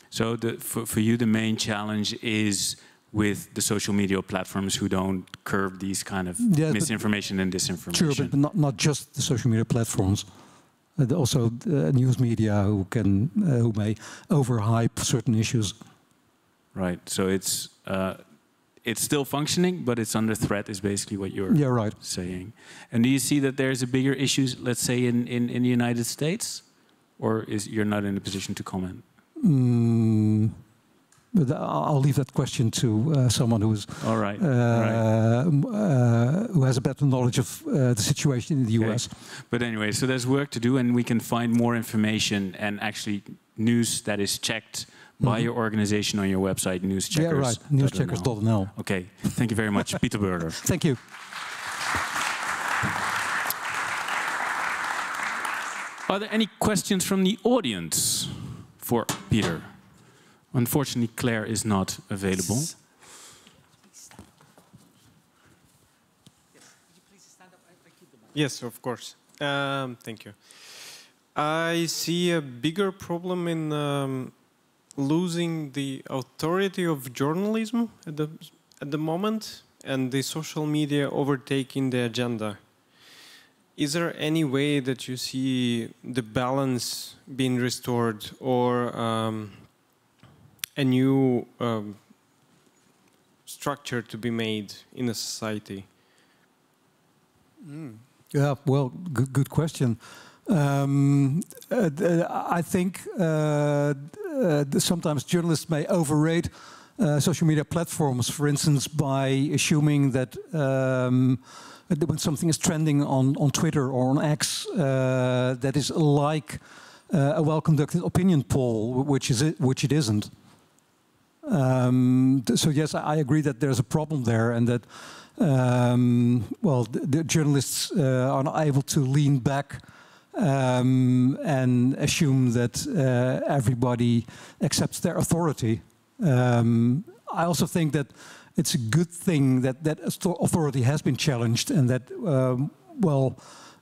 [SPEAKER 5] So for you, the main challenge is with the social media platforms who don't curb these kind of misinformation and disinformation.
[SPEAKER 8] Sure, but not just the social media platforms. Also news media who may overhype certain issues.
[SPEAKER 5] Right. So it's still functioning, but it's under threat, is basically what you're saying. And do you see that there's a bigger issue, let's say, in the United States? Or you're not in a position to comment?
[SPEAKER 8] But I'll leave that question to someone who has a better knowledge of the situation in the US.
[SPEAKER 5] But anyway, so there's work to do, and we can find more information and actually news that is checked by your organization on your website, News Checkers.
[SPEAKER 8] Yeah, right. Newscheckers.nl.
[SPEAKER 5] Okay, thank you very much, Peter Burger.
[SPEAKER 8] Thank you.
[SPEAKER 5] Are there any questions from the audience for Peter? Unfortunately, Claire is not available.
[SPEAKER 9] Yes, of course. Thank you. I see a bigger problem in losing the authority of journalism at the moment, and the social media overtaking the agenda. Is there any way that you see the balance being restored, or a new structure to be made in a society?
[SPEAKER 8] Yeah, well, good question. I think sometimes journalists may overrate social media platforms, for instance, by assuming that when something is trending on Twitter or on X, that is like a well-conducted opinion poll, which it isn't. So yes, I agree that there's a problem there, and that the journalists are not able to lean back and assume that everybody accepts their authority. I also think that it's a good thing that authority has been challenged, and that,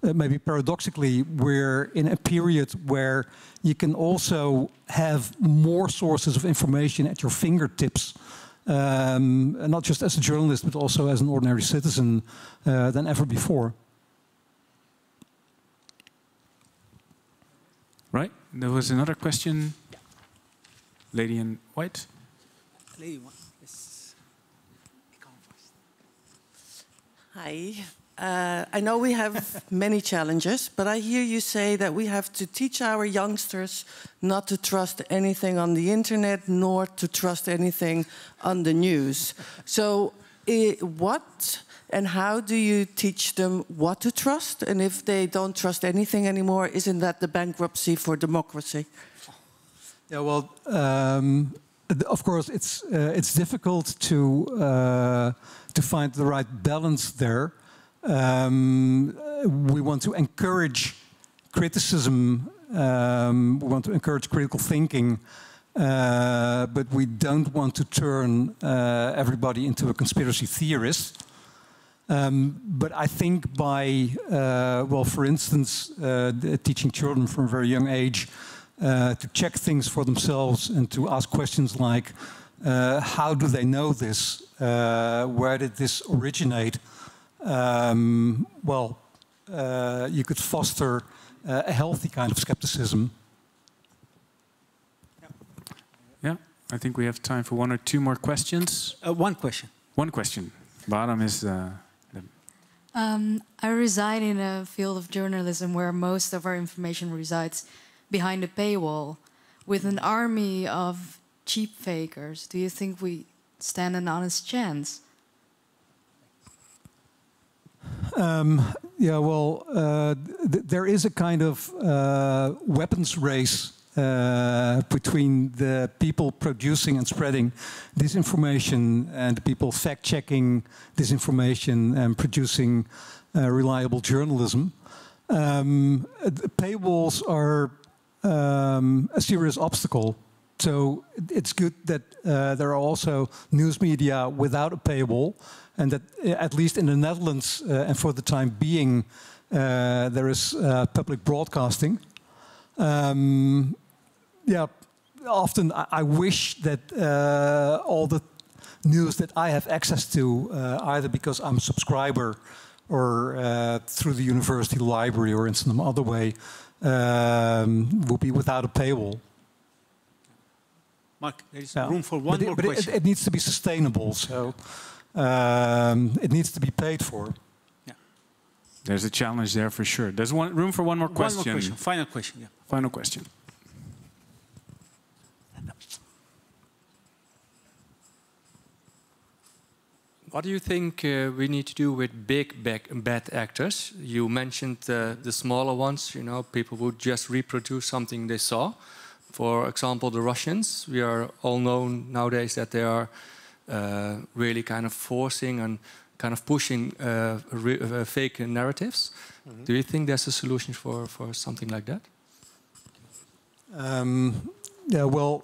[SPEAKER 8] maybe paradoxically, we're in a period where you can also have more sources of information at your fingertips, not just as a journalist, but also as an ordinary citizen, than ever before.
[SPEAKER 5] Right. There was another question. Lady in white.
[SPEAKER 10] Lady in white. Yes. Hi. I know we have many challenges, but I hear you say that we have to teach our youngsters not to trust anything on the internet, nor to trust anything on the news. So what and how do you teach them what to trust? And if they don't trust anything anymore, isn't that the bankruptcy for democracy?
[SPEAKER 8] Yeah, well, of course, it's difficult to find the right balance there. We want to encourage criticism. We want to encourage critical thinking, but we don't want to turn everybody into a conspiracy theorist. But I think by, for instance, teaching children from a very young age to check things for themselves and to ask questions like, how do they know this? Where did this originate? you could foster a healthy kind of skepticism.
[SPEAKER 5] Yeah, I think we have time for one or two more questions.
[SPEAKER 1] One question.
[SPEAKER 5] One question. Bottom is
[SPEAKER 11] I reside in a field of journalism where most of our information resides behind a paywall. With an army of cheap fakers, do you think we stand an honest chance?
[SPEAKER 8] Yeah, well, there is a kind of weapons race between the people producing and spreading disinformation and the people fact-checking disinformation and producing reliable journalism. Paywalls are a serious obstacle. So it's good that there are also news media without a paywall, and that at least in the Netherlands, and for the time being, there is public broadcasting. Yeah, often I wish that all the news that I have access to, either because I'm a subscriber or through the university library or in some other way, will be without a paywall.
[SPEAKER 1] Mark, there is room for one more question.
[SPEAKER 8] It needs to be sustainable, so it needs to be paid for.
[SPEAKER 1] Yeah.
[SPEAKER 5] There's a challenge there for sure. There's room for one more question.
[SPEAKER 1] One more question. Final question. Yeah.
[SPEAKER 5] Final question.
[SPEAKER 12] What do you think we need to do with big bad actors? You mentioned the smaller ones, you know, people who just reproduce something they saw. For example, the Russians. We are all known nowadays that they are really kind of forcing and kind of pushing fake narratives. Mm-hmm. Do you think there's a solution for something like that?
[SPEAKER 8] Yeah, well,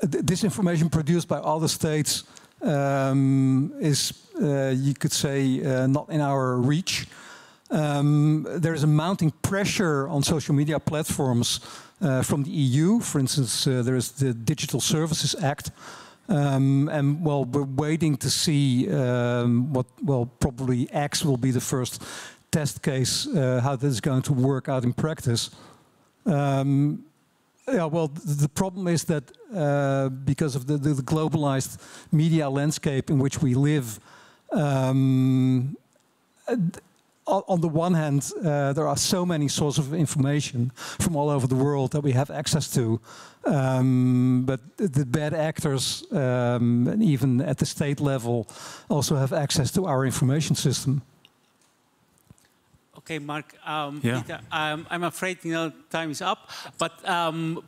[SPEAKER 8] disinformation produced by other states is, you could say, not in our reach. There is a mounting pressure on social media platforms from the EU. For instance, there is the Digital Services Act. And well, we're waiting to see what, well, probably X will be the first test case, how this is going to work out in practice. Yeah, well, the problem is that because of the globalized media landscape in which we live, on the one hand, there are so many sources of information from all over the world that we have access to. But the bad actors, and even at the state level, also have access to our information system.
[SPEAKER 1] Okay, Mark,
[SPEAKER 5] yeah.
[SPEAKER 1] Peter, I'm afraid time is up, but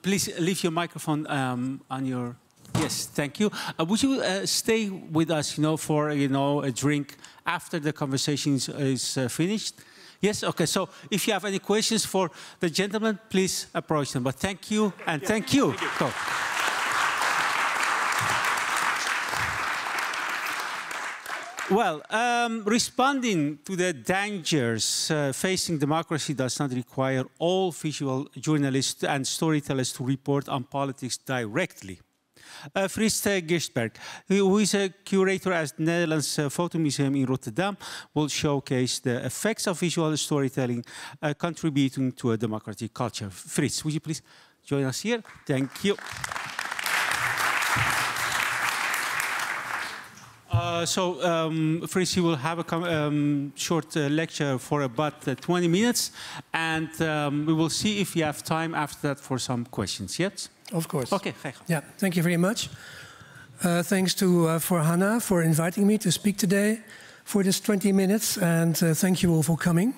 [SPEAKER 1] please leave your microphone on your... Yes, thank you. Would you stay with us, for, a drink after the conversation is finished? Yes, okay, so if you have any questions for the gentleman, please approach them. But thank you, and thank you. Go. Well, responding to the dangers facing democracy does not require all visual journalists and storytellers to report on politics directly. Frits Gersberg, who is a curator at the Netherlands Photo Museum in Rotterdam, will showcase the effects of visual storytelling contributing to a democratic culture. Frits, would you please join us here? Thank you. Frits, you will have a short lecture for about 20 minutes, and we will see if you have time after that for some questions. Yes?
[SPEAKER 13] Of course.
[SPEAKER 1] Okay.
[SPEAKER 13] Yeah, thank you very much. Thanks to Forhanna for inviting me to speak today for this 20 minutes, and thank you all for coming.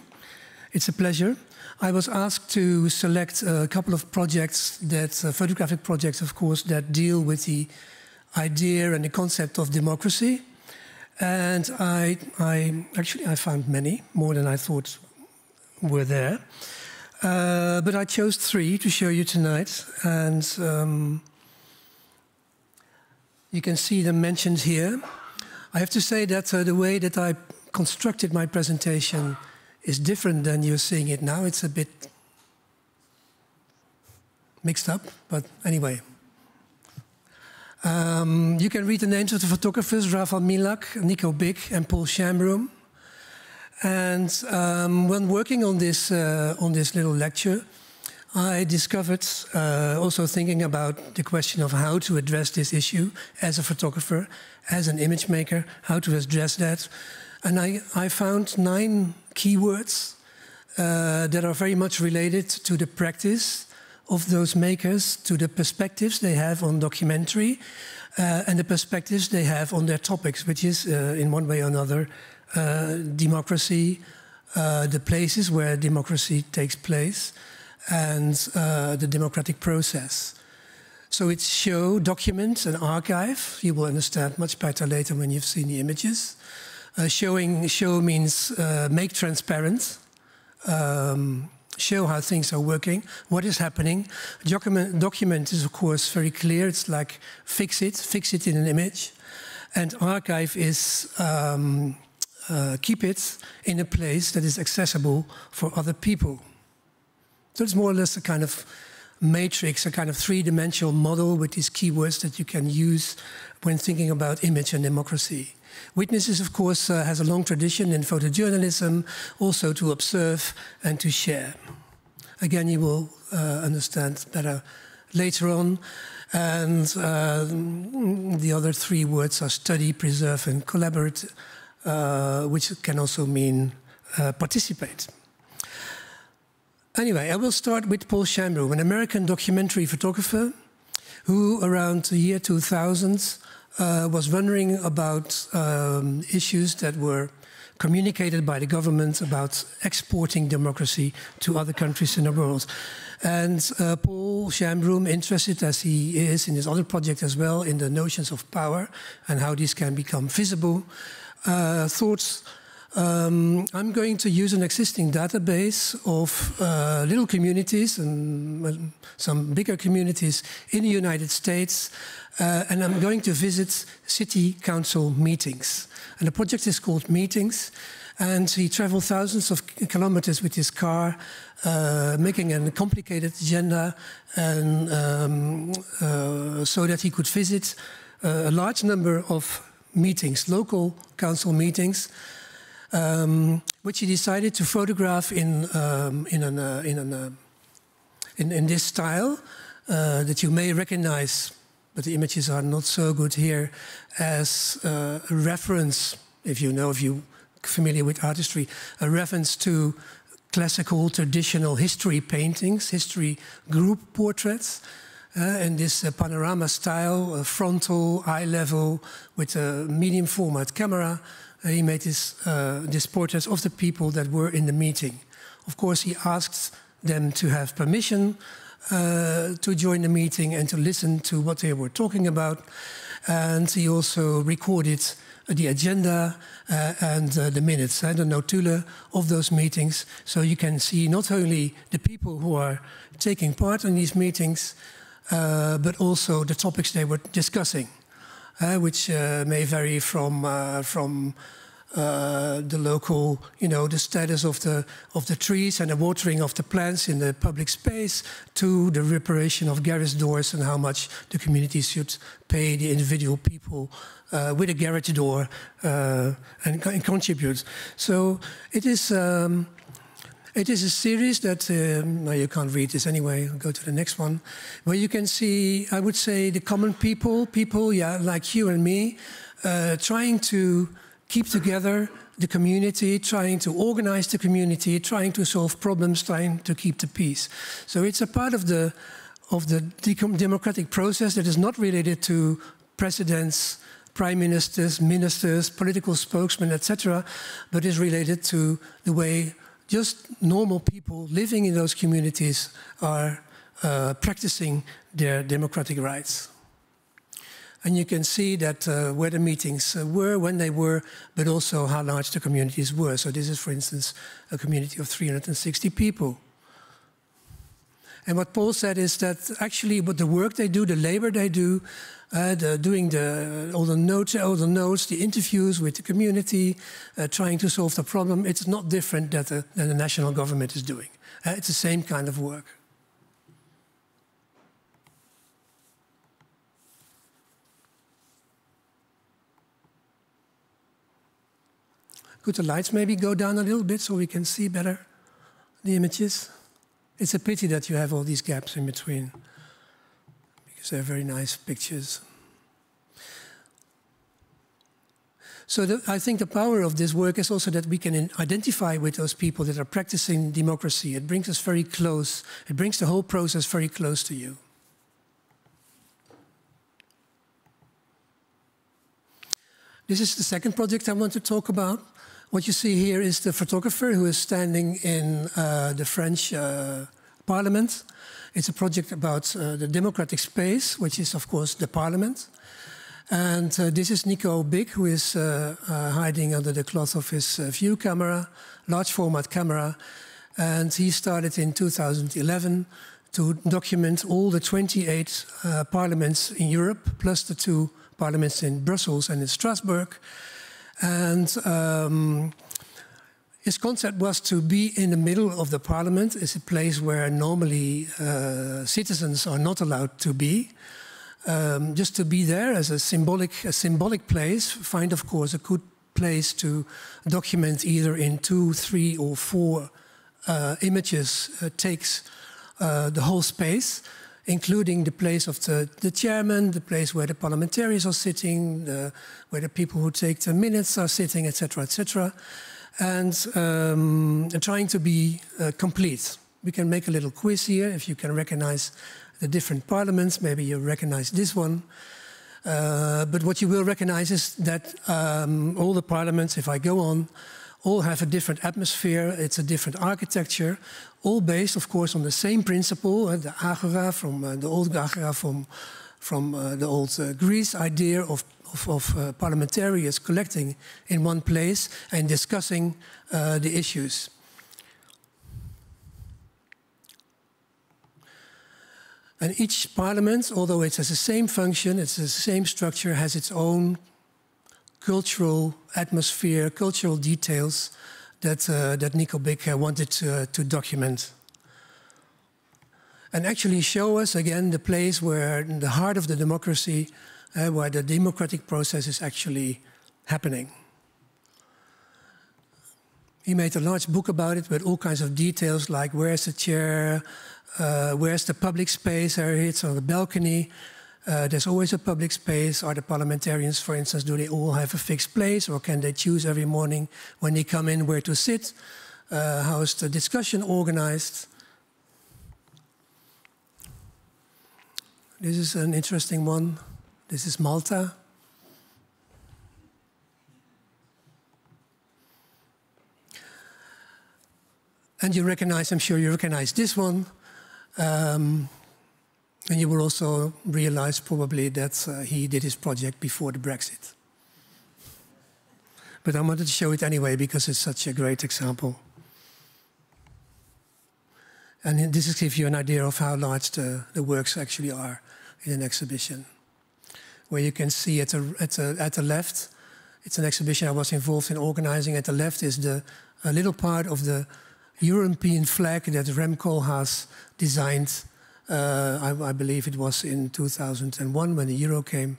[SPEAKER 13] It's a pleasure. I was asked to select a couple of projects, photographic projects, of course, that deal with the idea and the concept of democracy. And I found many, more than I thought were there. But I chose 3 to show you tonight. And you can see them mentioned here. I have to say that the way that I constructed my presentation is different than you're seeing it now. It's a bit mixed up, but anyway. You can read the names of the photographers, Rafael Milak, Nico Bick, and Paul Shambroom. And when working on this little lecture, I discovered, also thinking about the question of how to address this issue as a photographer, as an image maker, how to address that. And I found 9 keywords that are very much related to the practice of those makers, to the perspectives they have on documentary, and the perspectives they have on their topics, which is, in one way or another, democracy, the places where democracy takes place, and the democratic process. So it's show, document, and archive. You will understand much better later when you've seen the images. Show means make transparent, show how things are working, what is happening. Document is, of course, very clear. It's like fix it in an image. And archive is keep it in a place that is accessible for other people. So it's more or less a kind of matrix, a kind of three-dimensional model with these keywords that you can use when thinking about image and democracy. Witnesses, of course, has a long tradition in photojournalism, also to observe and to share. Again, you will understand better later on. And the other 3 words are study, preserve, and collaborate, which can also mean participate. Anyway, I will start with Paul Shambroom, an American documentary photographer who, around the year 2000, was wondering about issues that were communicated by the government about exporting democracy to other countries in the world. And Paul Shambroom, interested as he is in his other project as well, in the notions of power and how these can become visible, thought, I'm going to use an existing database of little communities and some bigger communities in the United States, and I'm going to visit city council meetings. And the project is called Meetings, and he traveled thousands of kilometers with his car, making a complicated agenda, and so that he could visit a large number of meetings, local council meetings, which he decided to photograph in this style that you may recognize, but the images are not so good here, as a reference, if you're familiar with artistry, a reference to classical, traditional history paintings, history group portraits, in this panorama style, frontal, eye level, with a medium format camera. He made these portraits of the people that were in the meeting. Of course, he asked them to have permission to join the meeting and to listen to what they were talking about. And he also recorded the agenda and the minutes, the notulen of those meetings. So you can see not only the people who are taking part in these meetings, but also the topics they were discussing, which may vary from the local, the status of the trees and the watering of the plants in the public space, to the reparation of garage doors and how much the community should pay the individual people with a garage door and contribute. So it is a series that, you can't read this anyway, I'll go to the next one, where you can see, I would say, the common people, like you and me, trying to keep together the community, trying to organize the community, trying to solve problems, trying to keep the peace. So it's a part of the democratic process that is not related to presidents, prime ministers, ministers, political spokesmen, etc., but is related to the way just normal people living in those communities are practicing their democratic rights. And you can see that where the meetings were, when they were, but also how large the communities were. So this is, for instance, a community of 360 people. And what Paul said is that actually what the work they do, the labor they do, doing all the notes, the interviews with the community, trying to solve the problem, it's not different than the national government is doing. It's the same kind of work. Could the lights maybe go down a little bit so we can see better the images? It's a pity that you have all these gaps in between, because they're very nice pictures. So I think the power of this work is also that we can identify with those people that are practicing democracy. It brings us very close. It brings the whole process very close to you. This is the second project I want to talk about. What you see here is the photographer who is standing in the French parliament. It's a project about the democratic space, which is, of course, the parliament. And this is Nico Big, who is hiding under the cloth of his view camera, large format camera. And he started in 2011 to document all the 28 parliaments in Europe, plus the 2 parliaments in Brussels and in Strasbourg. And his concept was to be in the middle of the parliament. It's a place where normally citizens are not allowed to be. Just to be there as a symbolic place, find, of course, a good place to document either in 2, 3, or 4 images, takes the whole space, including the place of the chairman, the place where the parliamentarians are sitting, where the people who take the minutes are sitting, etc., etc., and trying to be complete. We can make a little quiz here, if you can recognize the different parliaments. Maybe you recognize this one. But what you will recognize is that all the parliaments, if I go on, all have a different atmosphere. It's a different architecture, all based, of course, on the same principle, the agora from the old agora from the old Greece idea of parliamentarians collecting in one place and discussing the issues. And each parliament, although it has the same function, it's the same structure, has its own cultural atmosphere, cultural details that Nico Big wanted to document. And actually show us, again, the place where the heart of the democracy, where the democratic process is actually happening. He made a large book about it with all kinds of details, like where's the chair, where's the public space? It's on the balcony. There's always a public space. Are the parliamentarians, for instance, do they all have a fixed place, or can they choose every morning when they come in where to sit? How is the discussion organized? This is an interesting one. This is Malta. And you recognize, I'm sure you recognize this one. And you will also realize probably that he did his project before the Brexit. But I wanted to show it anyway because it's such a great example. And this will give you an idea of how large the works actually are in an exhibition. Where you can see at the left, it's an exhibition I was involved in organizing. At the left is a little part of the European flag that Rem Koolhaas designed. I believe it was in 2001 when the euro came.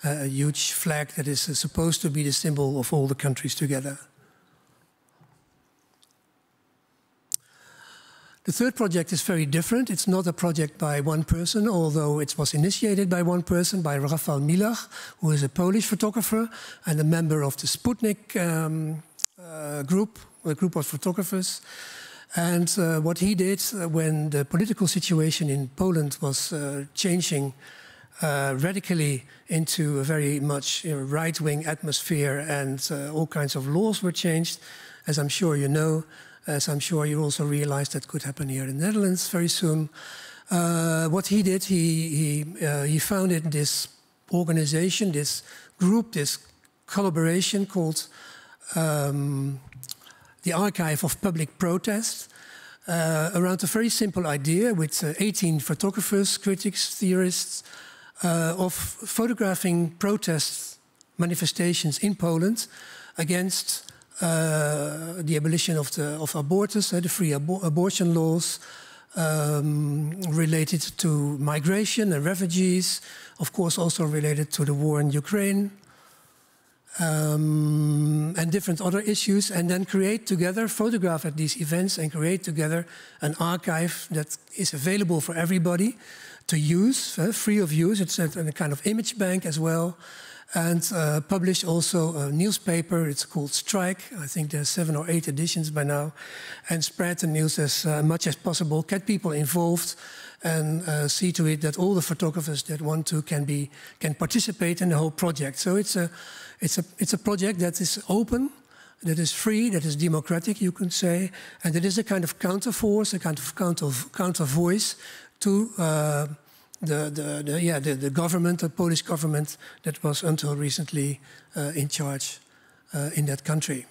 [SPEAKER 13] A huge flag that is supposed to be the symbol of all the countries together. The third project is very different. It's not a project by one person, although it was initiated by one person, by Rafał Milach, who is a Polish photographer and a member of the Sputnik group, a group of photographers. And what he did when the political situation in Poland was changing radically into a very much right-wing atmosphere, and all kinds of laws were changed, as I'm sure you know, as I'm sure you also realize that could happen here in the Netherlands very soon. What he did, he founded this organization, this group, this collaboration called the Archive of Public Protest, around a very simple idea with 18 photographers, critics, theorists, of photographing protest manifestations in Poland against the abolition of abortus, the free abortion laws, related to migration and refugees, of course also related to the war in Ukraine. and different other issues, and then create together, photograph at these events, and create together an archive that is available for everybody to use, free of use. It's a kind of image bank as well. And publish also a newspaper. It's called Strike. I think there's 7 or 8 editions by now. And spread the news as much as possible. Get people involved, and see to it that all the photographers that want to can participate in the whole project. So it's a project that is open, that is free, that is democratic, you could say, and it is a kind of counterforce, a kind of counter voice to. The government, the Polish government, that was until recently in charge in that country.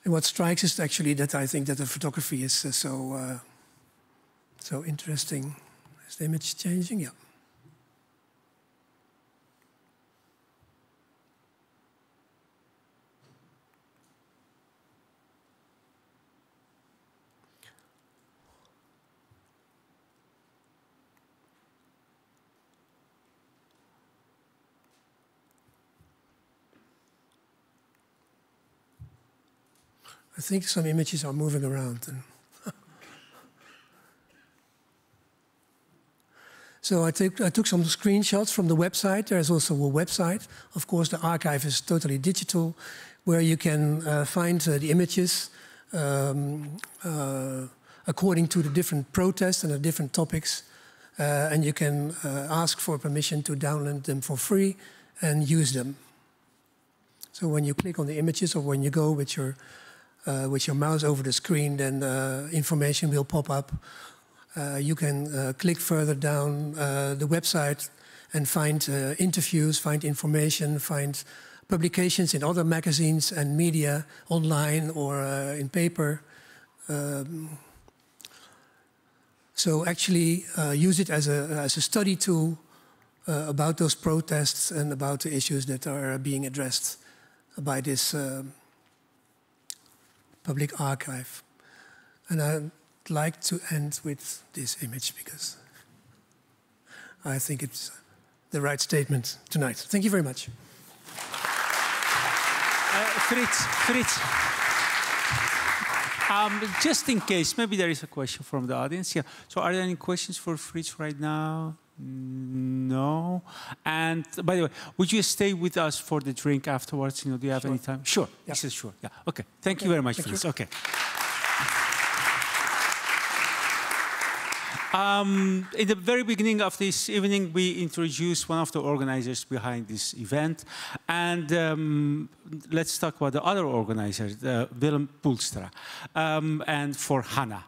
[SPEAKER 13] And what strikes is actually that I think that the photography is so interesting. Is the image changing? Yeah. I think some images are moving around. So I took some screenshots from the website. There's also a website. Of course, the archive is totally digital, where you can find the images according to the different protests and the different topics. And you can ask for permission to download them for free and use them. So when you click on the images, or when you go with your mouse over the screen, then information will pop up. You can click further down the website and find interviews, find information, find publications in other magazines and media, online or in paper. So actually use it as a study tool about those protests and about the issues that are being addressed by this public archive. And I'd like to end with this image because I think it's the right statement tonight. Thank you very much.
[SPEAKER 1] Fritz. Just in case, maybe there is a question from the audience. Yeah. So are there any questions for Fritz right now? No. And by the way, would you stay with us for the drink afterwards? Do you have any time? Sure. Yeah. He says sure. Yeah. Okay. Thank you very much, Fritz. Okay. In the very beginning of this evening, we introduced one of the organizers behind this event. And let's talk about the other organizer, Willem Poelstra, and Forhanna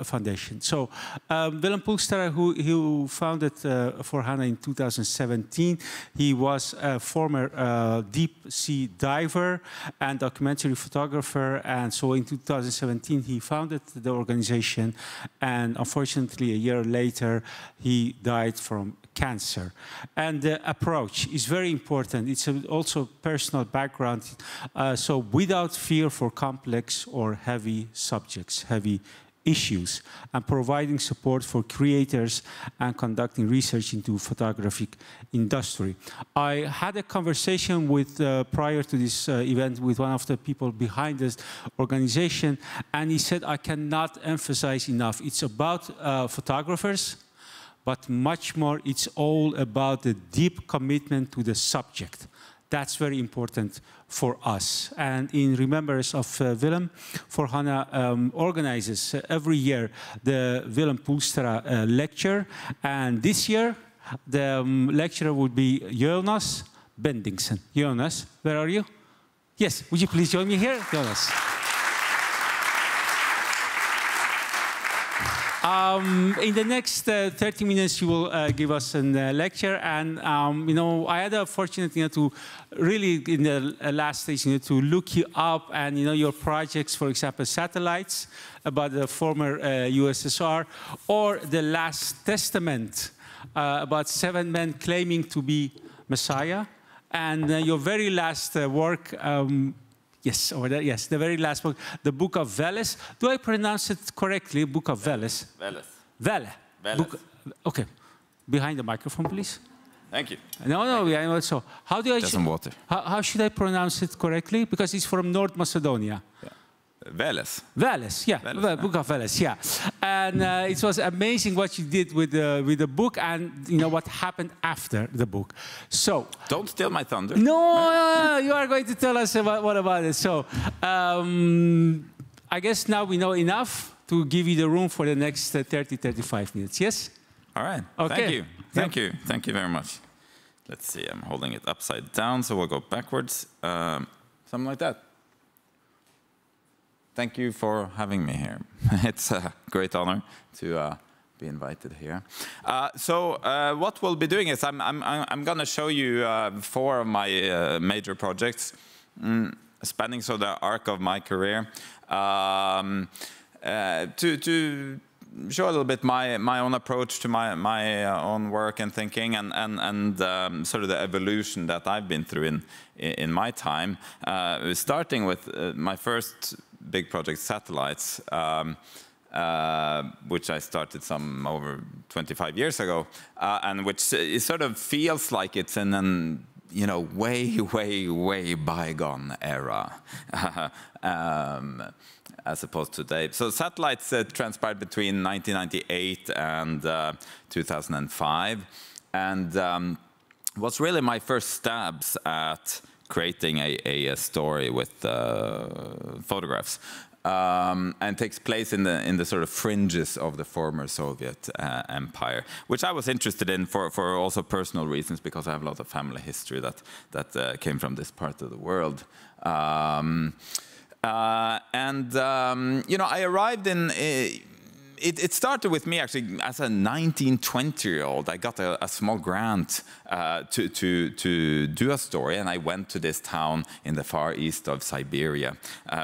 [SPEAKER 1] Foundation. So Willem Poelstra, who founded Forhanna in 2017, he was a former deep sea diver and documentary photographer. And so in 2017, he founded the organization. And unfortunately, a year later, he died from cancer. And the approach is very important. It's also personal background. So without fear for complex or heavy subjects, heavy issues, and providing support for creators and conducting research into photographic industry. I had a conversation with, prior to this event, with one of the people behind this organization, and he said, I cannot emphasize enough, it's about photographers, but much more, it's all about the deep commitment to the subject. That's very important for us. And in remembrance of Willem, Forhanna organizes every year the Willem Poelstra lecture. And this year, the lecturer would be Jonas Bendingsen. Jonas, where are you? Yes, would you please join me here? Jonas. In the next 30 minutes, you will give us a lecture. And, I had the opportunity to really, in the last stage, to look you up and, your projects, for example, satellites about the former USSR, or The Last Testament about 7 men claiming to be Messiah. And your very last work, yes, over there. Yes, the very last book, the Book of Veles. Do I pronounce it correctly? Book of Veles.
[SPEAKER 14] Veles.
[SPEAKER 1] Vele. Book, okay. Behind the microphone, please.
[SPEAKER 14] Thank you.
[SPEAKER 1] No, I know. So, how do I?
[SPEAKER 14] Some water.
[SPEAKER 1] How should I pronounce it correctly? Because it's from North Macedonia.
[SPEAKER 14] Yeah. Veles.
[SPEAKER 1] Veles, yeah. Veles, Book of Veles, yeah. And it was amazing what you did with the book, and you know what happened after the book. So
[SPEAKER 14] don't steal my thunder.
[SPEAKER 1] No, you are going to tell us what about it. So I guess now we know enough to give you the room for the next 30-35 minutes. Yes.
[SPEAKER 14] All right.
[SPEAKER 1] Okay.
[SPEAKER 14] Thank you. Thank you. Thank you very much. Let's see. I'm holding it upside down, so we'll go backwards. Something like that. Thank you for having me here. It's a great honor to be invited here. So what we'll be doing is I'm going to show you 4 of my major projects, spanning so the arc of my career, to show a little bit my own approach to my own work and thinking, and sort of the evolution that I've been through in my time. Starting with my first big project, satellites, which I started some over 25 years ago, and which it sort of feels like it's in an way bygone era. As opposed to today. So satellites transpired between 1998 and 2005, and was really my first stabs at creating a story with photographs, and takes place in the sort of fringes of the former Soviet empire, which I was interested in for also personal reasons, because I have a lot of family history that came from this part of the world. I arrived in. It started with me actually as a 19, 20-year-old. I got a small grant to do a story, and I went to this town in the far east of Siberia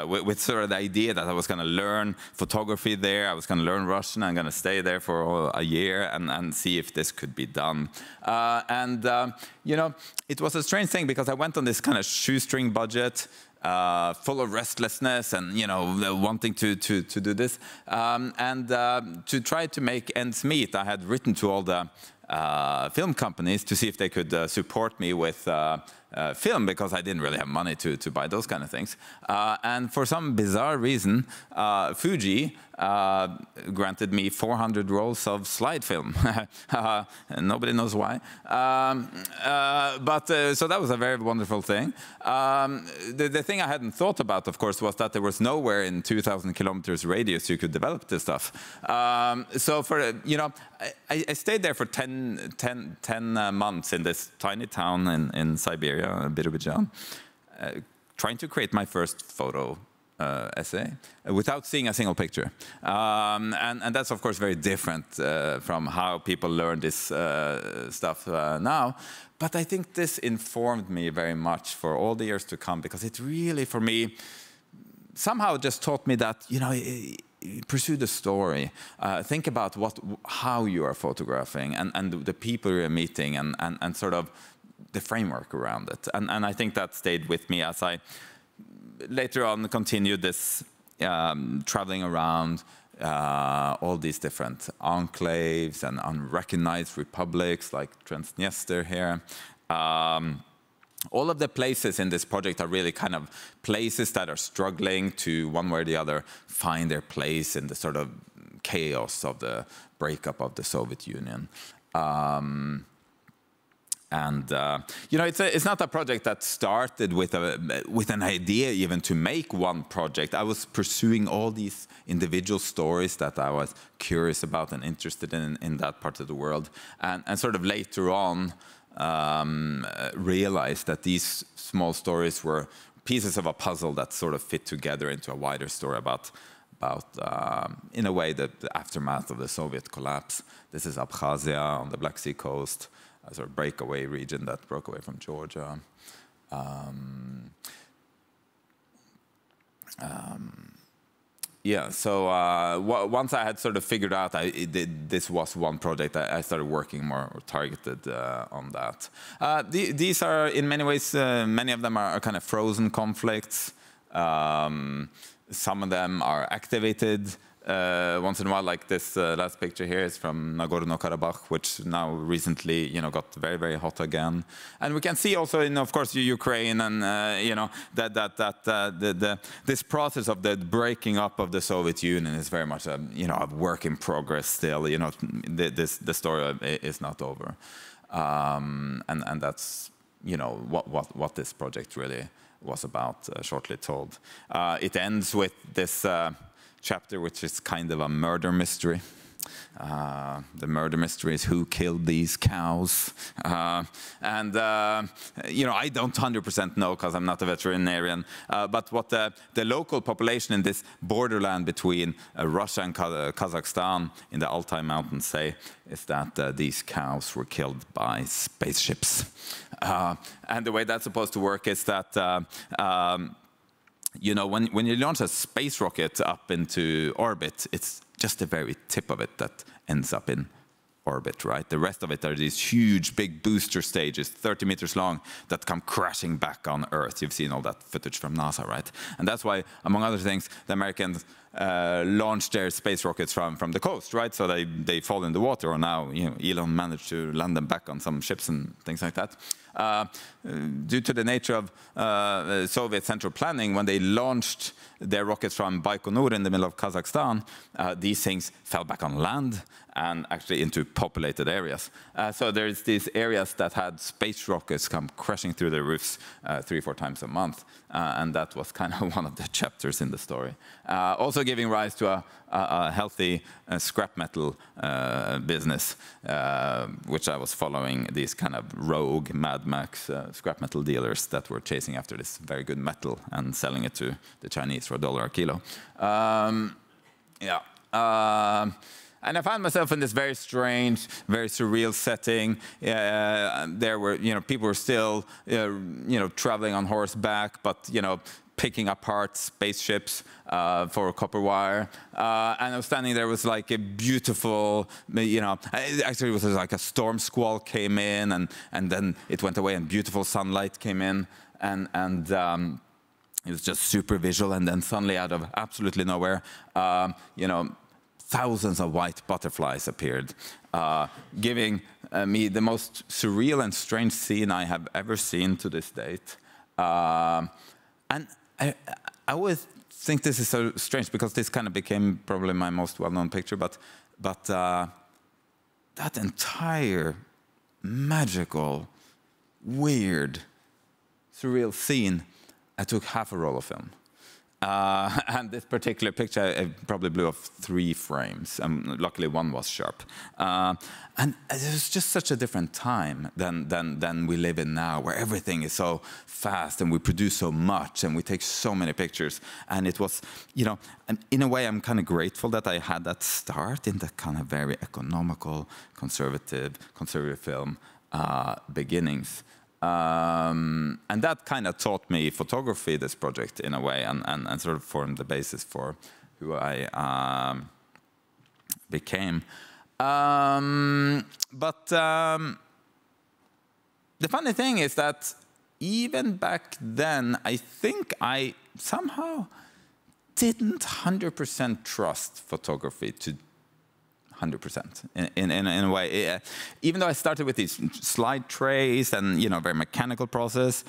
[SPEAKER 14] with sort of the idea that I was going to learn photography there. I was going to learn Russian. I'm going to stay there for a year and see if this could be done. It was a strange thing, because I went on this kind of shoestring budget. Full of restlessness and wanting to do this, and to try to make ends meet, I had written to all the film companies to see if they could support me with film, because I didn't really have money to buy those kind of things. And for some bizarre reason, Fuji granted me 400 rolls of slide film. Nobody knows why. So that was a very wonderful thing. The thing I hadn't thought about, of course, was that there was nowhere in 2,000 kilometers radius you could develop this stuff. So for I stayed there for 10 months in this tiny town in Siberia, Birobidzhan, trying to create my first photo essay without seeing a single picture. And that's, of course, very different from how people learn this stuff now. But I think this informed me very much for all the years to come, because it really, for me, somehow just taught me that, pursue the story. Think about how you are photographing and the people you're meeting and sort of the framework around it. And I think that stayed with me as I later on continued this traveling around all these different enclaves and unrecognized republics like Transnistria here. All of the places in this project are really kind of places that are struggling to, one way or the other, find their place in the sort of chaos of the breakup of the Soviet Union. It's not a project that started with an idea even to make one project. I was pursuing all these individual stories that I was curious about and interested in that part of the world, and sort of later on realized that these small stories were pieces of a puzzle that sort of fit together into a wider story about in a way, the aftermath of the Soviet collapse. This is Abkhazia on the Black Sea coast, a sort of breakaway region that broke away from Georgia. Once I had sort of figured out this was one project, I started working more targeted on that. These are, in many ways, many of them are kind of frozen conflicts. Some of them are activated once in a while, like this last picture here is from Nagorno-Karabakh, which now recently, got very, very hot again. And we can see also in, of course, Ukraine and, this process of the breaking up of the Soviet Union is very much a work in progress still. The story is not over. And that's, what this project really was about, shortly told. It ends with this chapter, which is kind of a murder mystery. The murder mystery is who killed these cows. I don't 100% know because I'm not a veterinarian, but what the local population in this borderland between Russia and Kazakhstan in the Altai Mountains say is that these cows were killed by spaceships. And the way that's supposed to work is that when you launch a space rocket up into orbit, it's just the very tip of it that ends up in orbit, right? The rest of it are these huge, big booster stages, 30 meters long, that come crashing back on Earth. You've seen all that footage from NASA, right? And that's why, among other things, the Americans launched their space rockets from the coast, right? So they fall in the water, or now Elon managed to land them back on some ships and things like that. Due to the nature of Soviet central planning, when they launched their rockets from Baikonur in the middle of Kazakhstan, these things fell back on land and actually into populated areas. So there's these areas that had space rockets come crashing through their roofs 3-4 times a month. And that was kind of one of the chapters in the story. Also giving rise to a healthy scrap metal business, which I was following, these kind of rogue Mad Max scrap metal dealers that were chasing after this very good metal and selling it to the Chinese for $1 a kilo. And I found myself in this very strange, very surreal setting. There were, people were still, traveling on horseback, but, picking apart spaceships for copper wire. And I was standing there with like a beautiful, actually it was like a storm squall came in, and then it went away and beautiful sunlight came in. And it was just super visual. And then suddenly, out of absolutely nowhere, thousands of white butterflies appeared, giving me the most surreal and strange scene I have ever seen to this date. And I always think this is so strange because this kind of became probably my most well-known picture, but that entire magical, weird, surreal scene, I took half a roll of film. And this particular picture, I probably blew off 3 frames, and luckily one was sharp. And it was just such a different time than we live in now, where everything is so fast and we produce so much and we take so many pictures. And it was, and in a way, I'm kind of grateful that I had that start in the kind of very economical, conservative film beginnings. And that kind of taught me photography, this project, in a way, and sort of formed the basis for who I became. But the funny thing is that even back then, I think I somehow didn't 100% trust photography to 100% in a way. Even though I started with these slide trays and very mechanical process,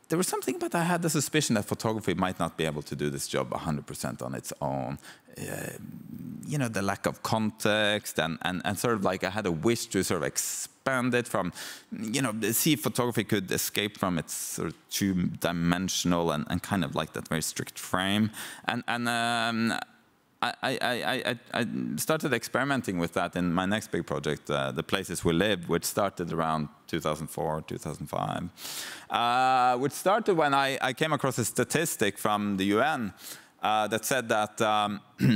[SPEAKER 14] there was something about I had the suspicion that photography might not be able to do this job 100% on its own. The lack of context and sort of like I had a wish to sort of expand it from, see if photography could escape from its sort of two-dimensional and kind of like that very strict frame. I started experimenting with that in my next big project, The Places We Live, which started around 2004, 2005. Which started when I came across a statistic from the UN that said that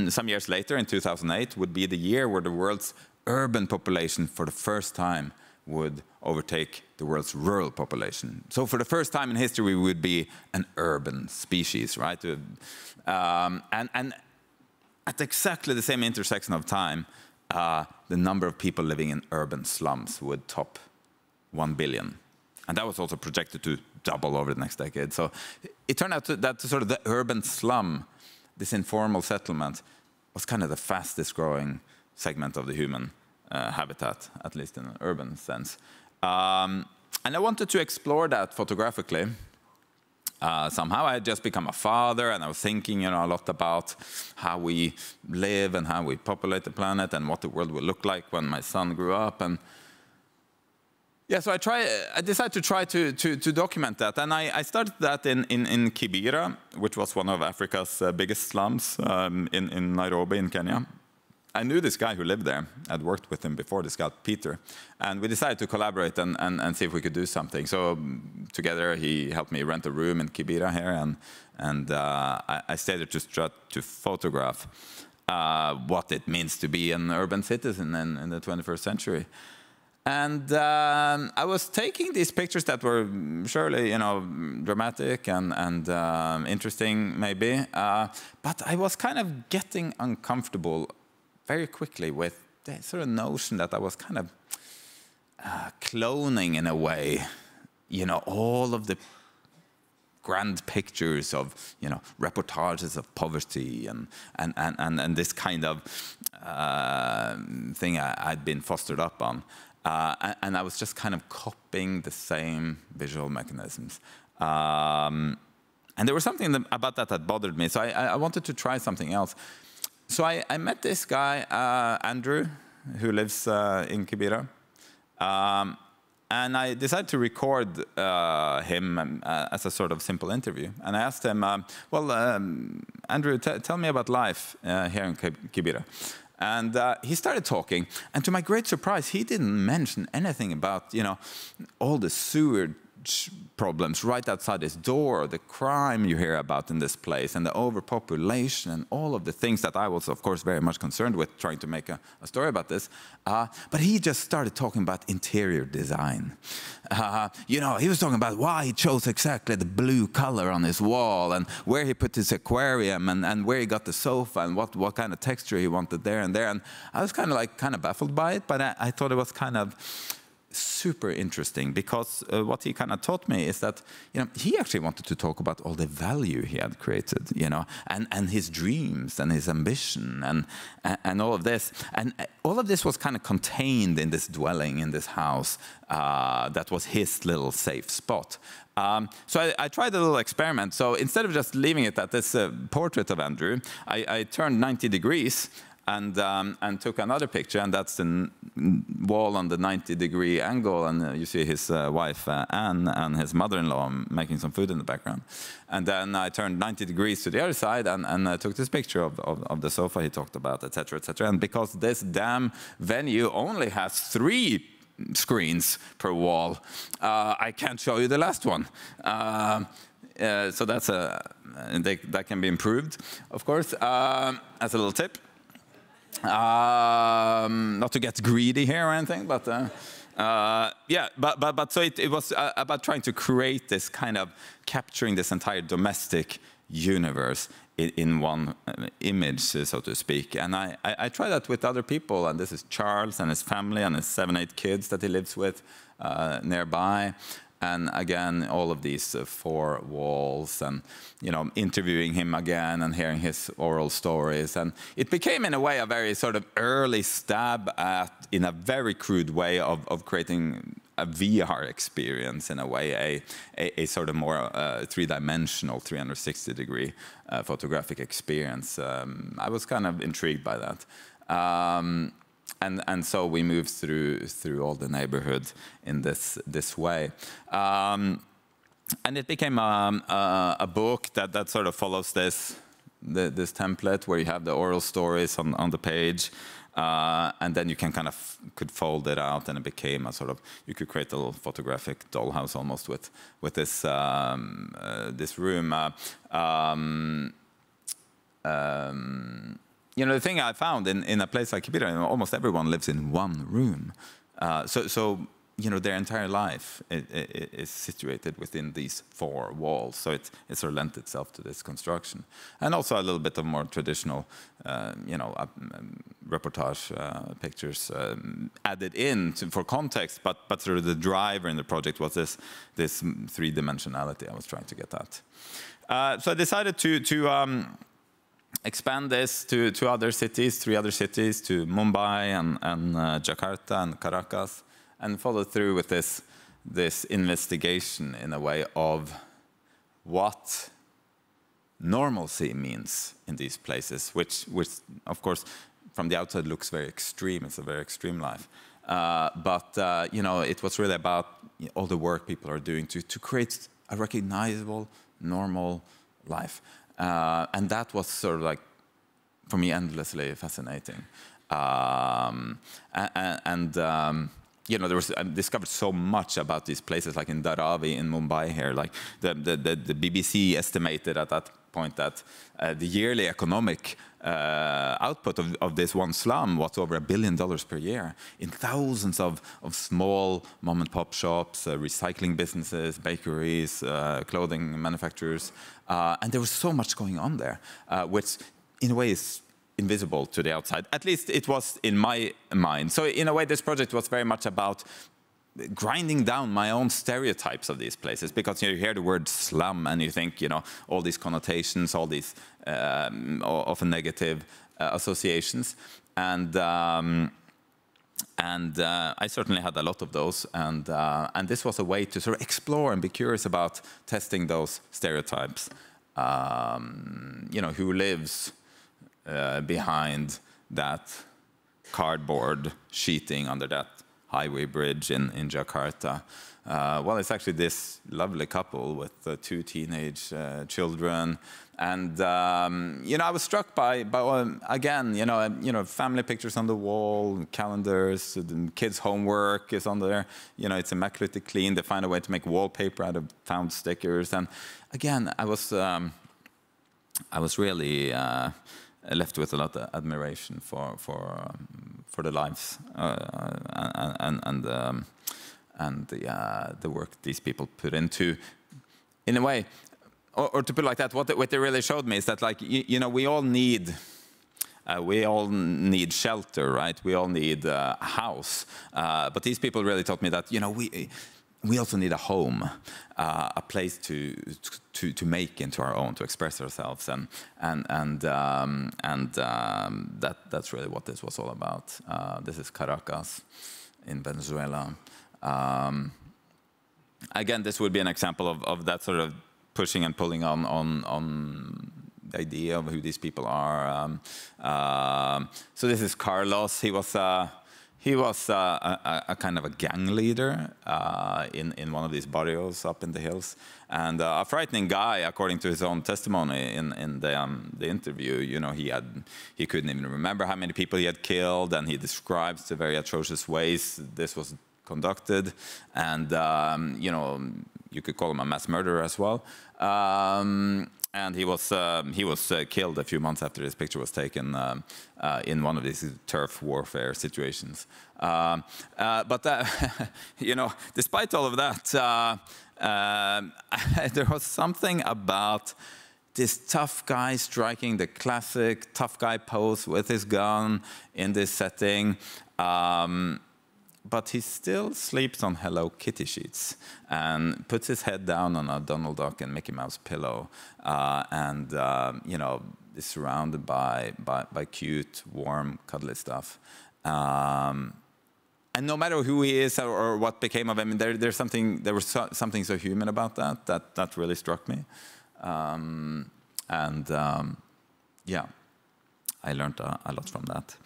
[SPEAKER 14] some years later, in 2008, would be the year where the world's urban population for the first time would overtake the world's rural population. So for the first time in history, we would be an urban species, right? And at exactly the same intersection of time, the number of people living in urban slums would top 1 billion. And that was also projected to double over the next decade. So it turned out that sort of the urban slum, this informal settlement, was kind of the fastest growing segment of the human habitat, at least in an urban sense. And I wanted to explore that photographically. Somehow I had just become a father, and I was thinking, a lot about how we live and how we populate the planet and what the world will look like when my son grew up. And yeah, so I decided to try to document that, and I started that in Kibera, which was one of Africa's biggest slums in Nairobi in Kenya. I knew this guy who lived there. I'd worked with him before, this guy Peter, and we decided to collaborate and see if we could do something. So together he helped me rent a room in Kibera here, and I stayed there to photograph what it means to be an urban citizen in the 21st century. And I was taking these pictures that were surely, dramatic and interesting, maybe. But I was kind of getting uncomfortable very quickly with the sort of notion that I was kind of cloning, in a way, all of the grand pictures of, reportages of poverty and this kind of thing I'd been fostered up on. And I was just kind of copying the same visual mechanisms. And there was something about that bothered me, so I wanted to try something else. So I met this guy, Andrew, who lives in Kibera. And I decided to record him as a sort of simple interview. And I asked him, Andrew, tell me about life here in Kibera. And he started talking, and to my great surprise, he didn't mention anything about, all the sewage problems right outside his door, the crime you hear about in this place, and the overpopulation, and all of the things that I was, of course, very much concerned with, trying to make a story about this. But he just started talking about interior design. He was talking about why he chose exactly the blue color on his wall, and where he put his aquarium, and where he got the sofa, and what kind of texture he wanted there and there. And I was kind of baffled by it, but I thought it was kind of super interesting, because what he kind of taught me is that he actually wanted to talk about all the value he had created, and his dreams and his ambition and all of this, and all of this was kind of contained in this dwelling, in this house that was his little safe spot. So I tried a little experiment. So instead of just leaving it at this portrait of Andrew, I turned 90 degrees and took another picture, and that's the wall on the 90-degree angle, and you see his wife Anne and his mother-in-law making some food in the background. And then I turned 90 degrees to the other side, and I took this picture of the sofa he talked about, etc., etc. And because this damn venue only has 3 screens per wall, I can't show you the last one. So that's that can be improved, of course, as a little tip. Not to get greedy here or anything, but yeah, but so it was about trying to create this kind of capturing this entire domestic universe in one image, so to speak. And I tried that with other people, and this is Charles and his family and his 7-8 kids that he lives with nearby. And again, all of these 4 walls, and interviewing him again and hearing his oral stories, and it became, in a way, a very sort of early stab at, in a very crude way, of creating a VR experience, in a way, a sort of more 3-dimensional, 360-degree photographic experience. I was kind of intrigued by that. And so we moved through all the neighborhood in this way. And it became a book that sort of follows this template, where you have the oral stories on the page, and then you could fold it out, and it became a sort of, you could create a little photographic dollhouse almost with this this room. The thing I found in a place like Kibera, almost everyone lives in one room. So their entire life is situated within these 4 walls. So it sort of lent itself to this construction. And also a little bit of more traditional, reportage pictures added in for context, but sort of the driver in the project was this 3-dimensionality I was trying to get at. So I decided to expand this to other cities, 3 other cities, to Mumbai and Jakarta and Caracas, and follow through with this investigation in a way of what normalcy means in these places, which of course from the outside looks very extreme. It's a very extreme life, but you know, it was really about all the work people are doing to create a recognizable, normal life, and that was sort of like, for me, endlessly fascinating. You know, I discovered so much about these places, like in Dharavi in Mumbai here. Like the BBC estimated at that point that the yearly economic output of this one slum was over $1 billion per year, in thousands of small mom-and-pop shops, recycling businesses, bakeries, clothing manufacturers, and there was so much going on there, which in a way is invisible to the outside. At least it was in my mind. So in a way, this project was very much about grinding down my own stereotypes of these places, because you hear the word slum and you think, you know, all these connotations, all these often negative associations, and I certainly had a lot of those, and this was a way to sort of explore and be curious about testing those stereotypes. You know, who lives behind that cardboard sheeting under that highway bridge in Jakarta? Well, it's actually this lovely couple with 2 teenage children, and you know, I was struck by again, you know, family pictures on the wall, calendars, the kids' homework is on there. You know, it's immaculately clean. They find a way to make wallpaper out of found stickers, and again, I was really left with a lot of admiration for the lives and the work these people put into, in a way, or to put it like that, what they really showed me is that, like, you know, we all need shelter, right? We all need a house, but these people really taught me that, you know, we also need a home, a place to make into our own, to express ourselves, and that's really what this was all about. This is Caracas in Venezuela. Again, this would be an example of that sort of pushing and pulling on the idea of who these people are. So this is Carlos. He was a kind of a gang leader in one of these barrios up in the hills, and a frightening guy, according to his own testimony in the interview. You know, he couldn't even remember how many people he had killed, and he describes the very atrocious ways this was conducted, and you know, you could call him a mass murderer as well. And he was killed a few months after this picture was taken in one of these turf warfare situations. But you know, despite all of that, there was something about this tough guy striking the classic tough guy pose with his gun in this setting. But he still sleeps on Hello Kitty sheets and puts his head down on a Donald Duck and Mickey Mouse pillow, and you know, is surrounded by cute, warm, cuddly stuff. And no matter who he is or what became of him, there was something so human about that really struck me. Yeah, I learned a lot from that.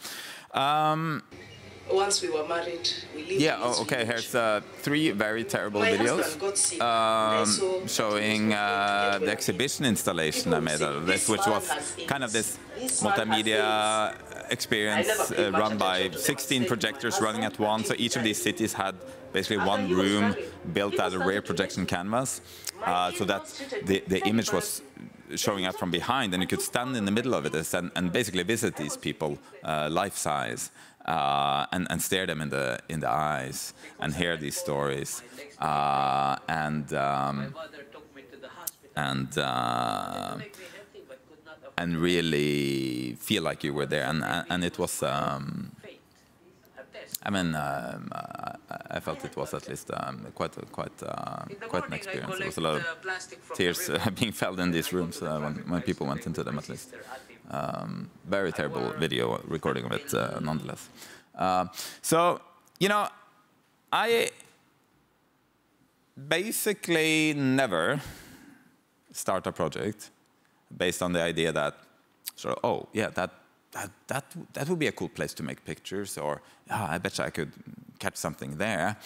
[SPEAKER 15] Once we were married, we lived in this
[SPEAKER 14] okay, here's 3 very terrible videos showing the exhibition installation I made out of this, which was kind of this multimedia experience run by 16 projectors running at once. So each of these cities had basically one room built out of rear projection canvas, so that the image was showing up from behind, and you could stand in the middle of it and basically visit these people life-size. And stare them in the eyes and hear these stories, and really feel like you were there, and it was. I mean, I felt it was at least quite an experience. There was a lot of tears being felt in these rooms when people went into them, at least. Very terrible video recording of it, nonetheless. So, you know, I basically never start a project based on the idea that, sort of, oh, yeah, that would be a cool place to make pictures, or I bet you I could catch something there.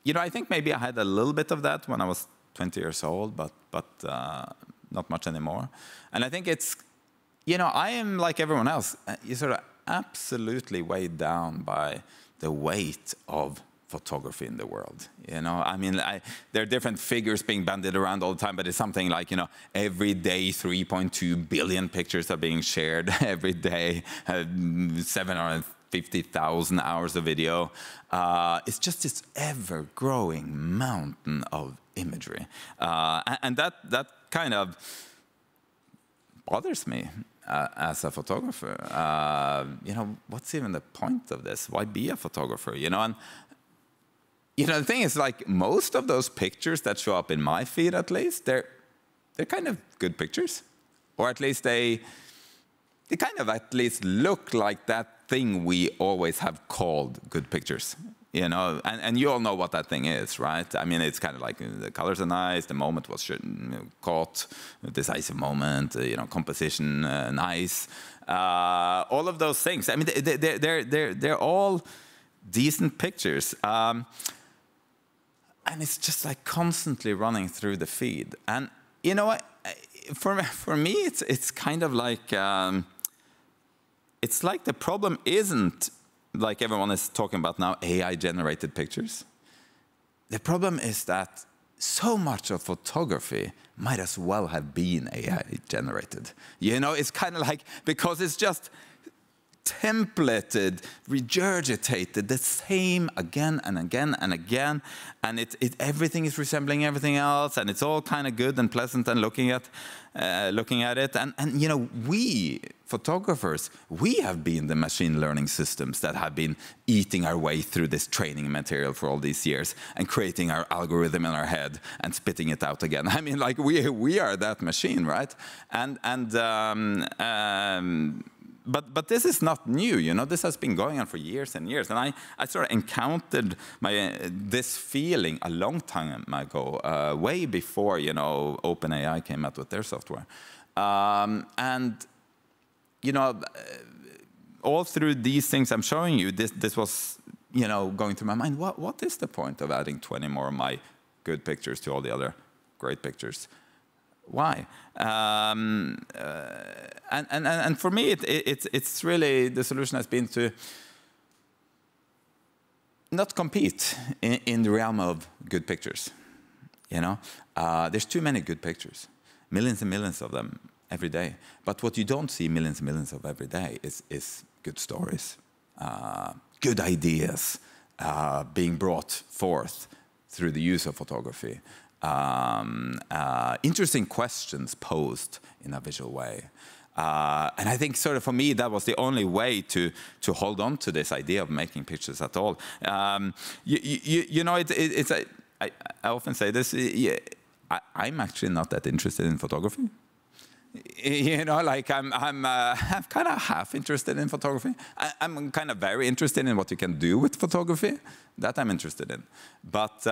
[SPEAKER 14] You know, I think maybe I had a little bit of that when I was 20 years old, but not much anymore. And I think it's, you know, I am like everyone else, you sort of absolutely weighed down by the weight of photography in the world. You know, I mean, there are different figures being bandied around all the time, but it's something like, you know, every day 3.2 billion pictures are being shared every day, 750,000 hours of video. It's just this ever-growing mountain of imagery. And that kind of bothers me as a photographer. You know, what's even the point of this? Why be a photographer? You know, and you know, the thing is, like, most of those pictures that show up in my feed, at least, they're kind of good pictures, or at least they kind of at least look like that thing we always have called good pictures. You know, and you all know what that thing is, right? I mean, it's kind of like the colors are nice, the moment was caught, decisive moment, you know, composition nice, all of those things. I mean, they're all decent pictures, and it's just like constantly running through the feed. And you know what? For me, it's kind of like it's like the problem isn't, like everyone is talking about now, AI-generated pictures. The problem is that so much of photography might as well have been AI-generated. You know, it's kind of like, because it's just templated, regurgitated, the same again and again and again, and everything is resembling everything else, and it's all kind of good and pleasant and looking at it, and you know, we photographers, we have been the machine learning systems that have been eating our way through this training material for all these years and creating our algorithm in our head and spitting it out again. I mean, like, we are that machine, right? But this is not new, you know. This has been going on for years and years. And I sort of encountered this feeling a long time ago, way before, you know, OpenAI came out with their software. And, you know, all through these things I'm showing you, this was, you know, going through my mind. What is the point of adding 20 more of my good pictures to all the other great pictures? Why? And for me, it's really, the solution has been to not compete in the realm of good pictures. You know, there's too many good pictures, millions and millions of them every day. But what you don't see millions and millions of every day is good stories, good ideas being brought forth through the use of photography. Interesting questions posed in a visual way. And I think sort of for me, that was the only way to hold on to this idea of making pictures at all. You know, I often say this, I'm actually not that interested in photography. You know, like I'm kind of half interested in photography. I'm kind of very interested in what you can do with photography. That I'm interested in. But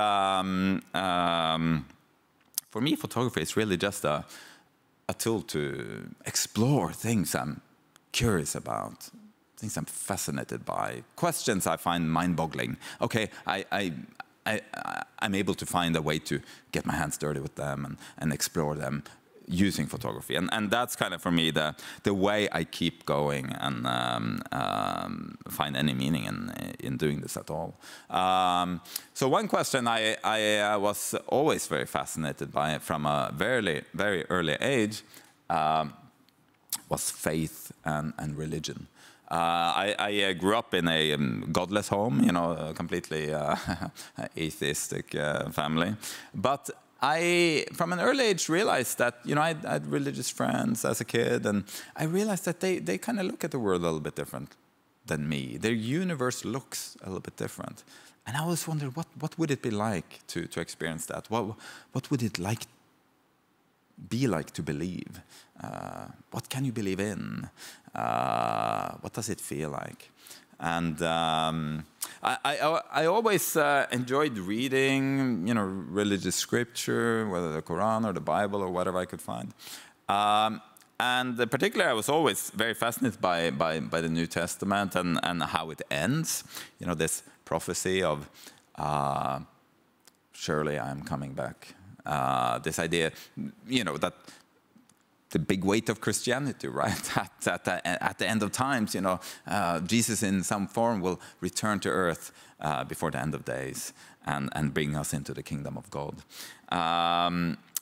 [SPEAKER 14] for me, photography is really just a tool to explore things I'm curious about, things I'm fascinated by, questions I find mind-boggling. Okay, I'm able to find a way to get my hands dirty with them and explore them using photography, and that's kind of for me the way I keep going and find any meaning in doing this at all. So one question I was always very fascinated by from a very early age was faith and religion. I grew up in a godless home, you know, a completely atheistic family, but I, from an early age, realized that, you know, I had religious friends as a kid, and I realized that they kind of look at the world a little bit different than me. Their universe looks a little bit different. And I always wondered, what would it be like to experience that? What would it like be like to believe? What can you believe in? What does it feel like? And I always enjoyed reading, religious scripture, whether the Quran or the Bible or whatever I could find. And particularly, I was always very fascinated by the New Testament and how it ends. This prophecy of surely I am coming back. This idea, that the big weight of Christianity, right? At the end of times, Jesus in some form will return to earth before the end of days and bring us into the kingdom of God.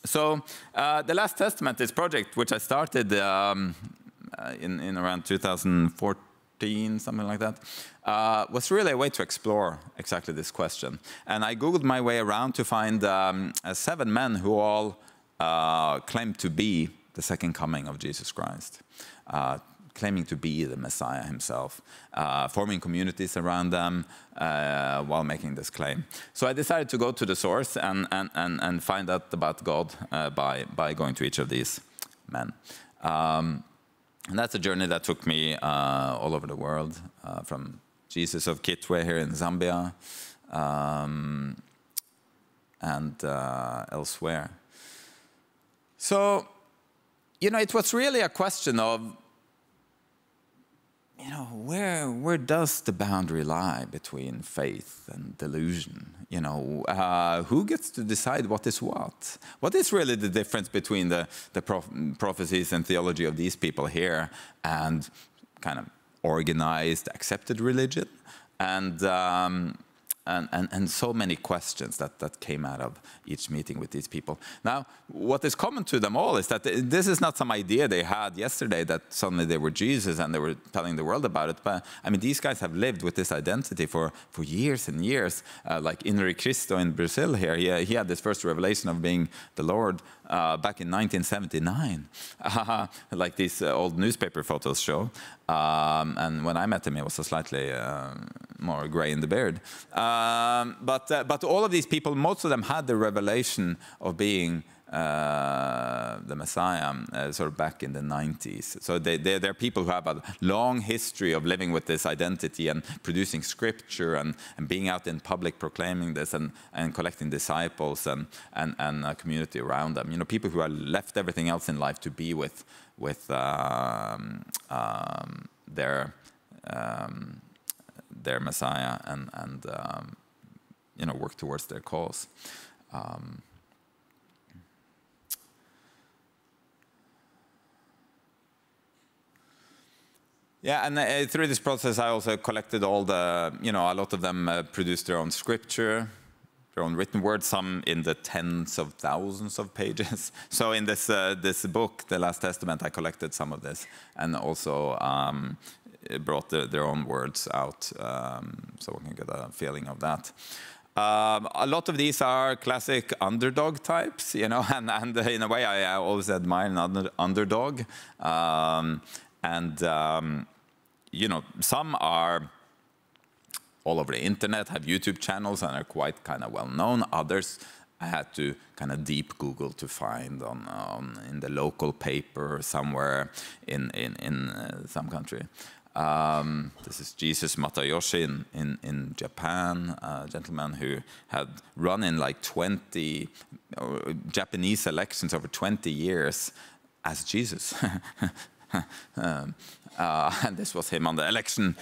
[SPEAKER 14] So the Last Testament, this project, which I started in around 2014, something like that, was really a way to explore exactly this question. And I Googled my way around to find 7 men who all claimed to be the second coming of Jesus Christ, claiming to be the Messiah himself, forming communities around them while making this claim. So I decided to go to the source and find out about God by going to each of these men. And that's a journey that took me all over the world, from Jesus of Kitwe here in Zambia and elsewhere. So, it was really a question of, where does the boundary lie between faith and delusion? Who gets to decide what is what? What is really the difference between the prophecies and theology of these people here and kind of organized, accepted religion? And so many questions that came out of each meeting with these people. Now, what is common to them all is that this is not some idea they had yesterday that suddenly they were Jesus and they were telling the world about it. But, I mean, these guys have lived with this identity for years and years. Like Inri Cristo in Brazil here, he had this first revelation of being the Lord back in 1979, like these old newspaper photos show. And when I met him, he was a slightly more gray in the beard. But all of these people, most of them had the revelation of being the Messiah sort of back in the 90s. So they're people who have a long history of living with this identity and producing scripture and being out in public proclaiming this and collecting disciples and a community around them. People who have left everything else in life to be with their Messiah and work towards their cause. Yeah, and through this process, I also collected all the, a lot of them produced their own scripture, their own written word, some in the tens of thousands of pages. So in this book, The Last Testament, I collected some of this and also brought their own words out, so we can get a feeling of that. A lot of these are classic underdog types, and in a way I always admire an underdog. Some are all over the internet, have YouTube channels and are quite kind of well known. Others I had to kind of deep Google to find in the local paper somewhere in some country. This is Jesus Matayoshi in Japan, a gentleman who had run in like 20 Japanese elections over 20 years as Jesus. And this was him on the election.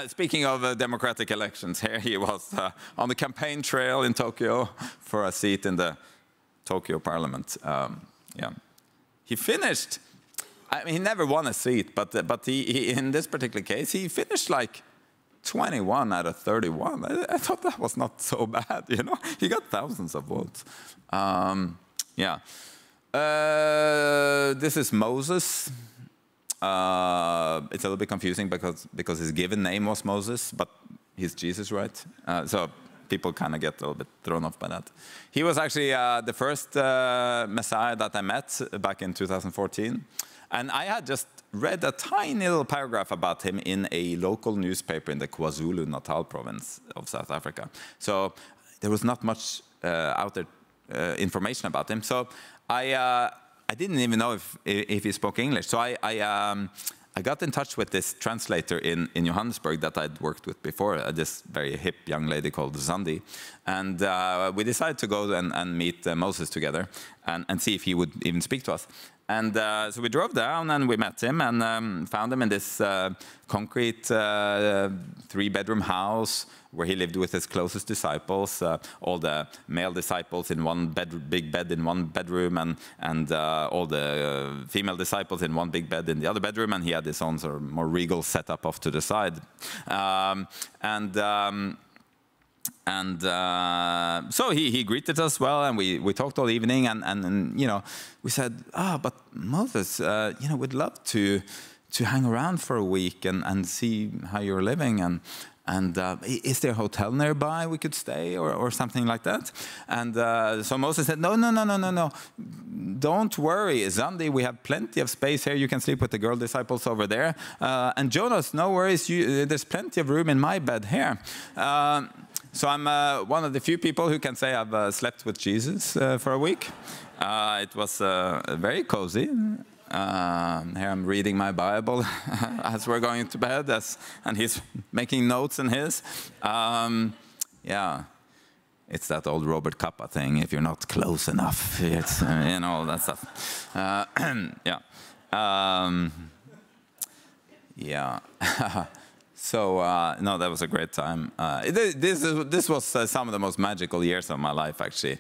[SPEAKER 14] Speaking of democratic elections, here he was on the campaign trail in Tokyo for a seat in the Tokyo parliament. He finished. I mean, he never won a seat, but he in this particular case, he finished like 21 out of 31. I thought that was not so bad, He got thousands of votes. This is Moses. It's a little bit confusing because his given name was Moses, but he's Jesus, right? So people kind of get a little bit thrown off by that. He was actually the first Messiah that I met back in 2014. And I had just read a tiny little paragraph about him in a local newspaper in the KwaZulu-Natal province of South Africa. So there was not much out there information about him. So I didn't even know if he spoke English. So I got in touch with this translator in Johannesburg that I'd worked with before, this very hip young lady called Zandi. And we decided to go and meet Moses together and see if he would even speak to us. And so we drove down and we met him and found him in this concrete 3-bedroom house where he lived with his closest disciples, all the male disciples in one big bed in one bedroom, and all the female disciples in one big bed in the other bedroom, and he had his own sort of more regal setup off to the side. So he greeted us well, and we talked all evening, and you know, we said, but Moses, you know, we'd love to hang around for a week and see how you're living, and is there a hotel nearby we could stay or something like that? And so Moses said, no, don't worry, Zandi, we have plenty of space here. You can sleep with the girl disciples over there. And Jonas, no worries, there's plenty of room in my bed here. So I'm one of the few people who can say I've slept with Jesus for a week. It was very cozy. Here I'm reading my Bible as we're going to bed, and he's making notes in his. Yeah, it's that old Robert Capa thing. If you're not close enough, it's you know, that stuff. Yeah, yeah. So no, that was a great time. This was some of the most magical years of my life, actually.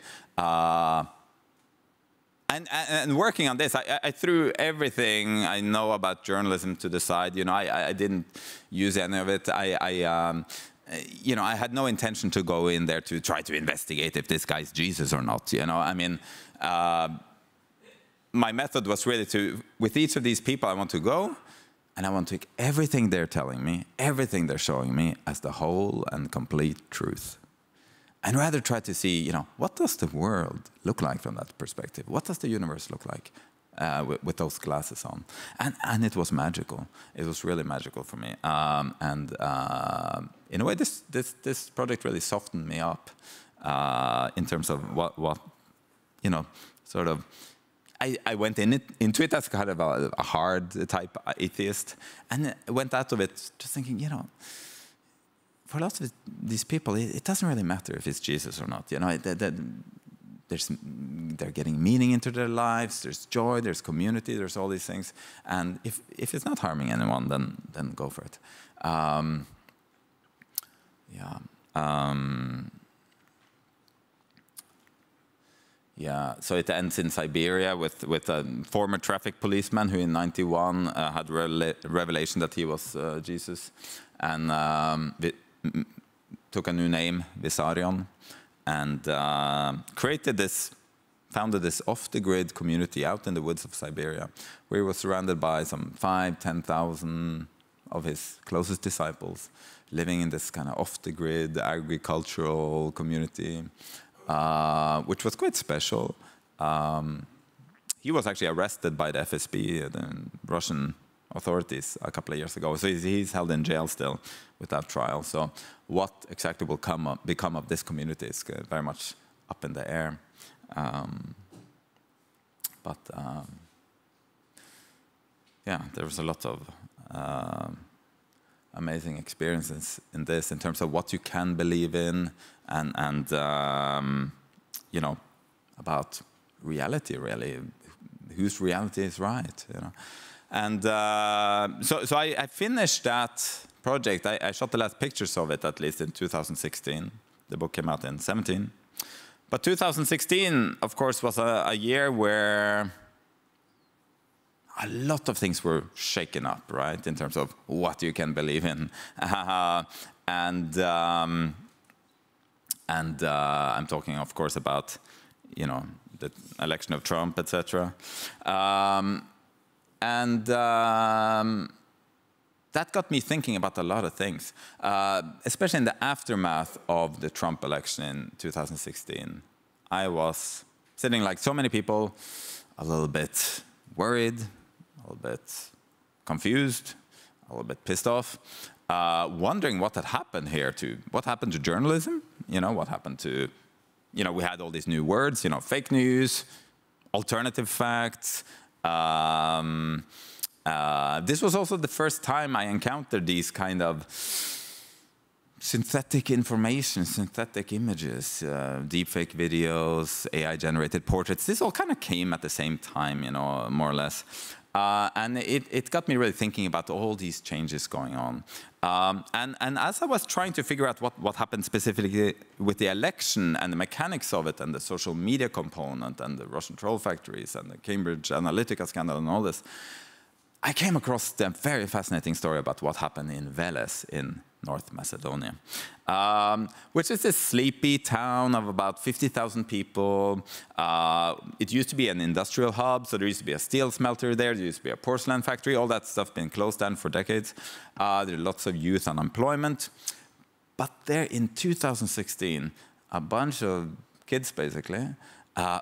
[SPEAKER 14] And working on this, I threw everything I know about journalism to the side. You know, I didn't use any of it. You know, I had no intention to go in there to try to investigate if this guy's Jesus or not. You know, I mean, my method was really to, with each of these people, I want to go, and I want to take everything they're telling me, everything they're showing me, as the whole and complete truth. And rather try to see, you know, what does the world look like from that perspective? What does the universe look like with those glasses on? And it was magical. It was really magical for me. In a way, this project really softened me up in terms of what you know, sort of. I went into it as kind of a hard type atheist, and went out of it just thinking, you know, for lots of these people, it doesn't really matter if it's Jesus or not. You know, they're getting meaning into their lives. There's joy. There's community. There's all these things. And if it's not harming anyone, then go for it. Yeah. Yeah. So it ends in Siberia with a former traffic policeman who, in '91, had revelation that he was Jesus, and took a new name, Vissarion, and founded this off-the-grid community out in the woods of Siberia, where he was surrounded by some 5,000–10,000 of his closest disciples, living in this kind of off-the-grid agricultural community, which was quite special. He was actually arrested by the FSB, the Russian authorities, a couple of years ago. So he's held in jail still without trial. So what exactly will become of this community is very much up in the air. Yeah, there was a lot of amazing experiences in this, in terms of what you can believe in, and you know, about reality, really, whose reality is right, you know. And so I finished that project. I shot the last pictures of it, at least, in 2016. The book came out in 2017. But 2016, of course, was a year where a lot of things were shaken up, right, in terms of what you can believe in. And I'm talking, of course, about, you know, the election of Trump, etc. That got me thinking about a lot of things, especially in the aftermath of the Trump election in 2016. I was sitting, like so many people, a little bit worried, a little bit confused, a little bit pissed off, wondering what had happened here what happened to journalism, you know, what happened to, you know, we had all these new words, you know, fake news, alternative facts. This was also the first time I encountered these kind of synthetic information, synthetic images, deepfake videos, AI-generated portraits. This all kind of came at the same time, you know, more or less. And it got me really thinking about all these changes going on. And as I was trying to figure out what happened specifically with the election and the mechanics of it and the social media component and the Russian troll factories and the Cambridge Analytica scandal and all this, I came across the very fascinating story about what happened in Veles in North Macedonia, which is this sleepy town of about 50,000 people. It used to be an industrial hub, so there used to be a steel smelter there used to be a porcelain factory, all that stuff been closed down for decades. There are lots of youth unemployment. But there in 2016, a bunch of kids basically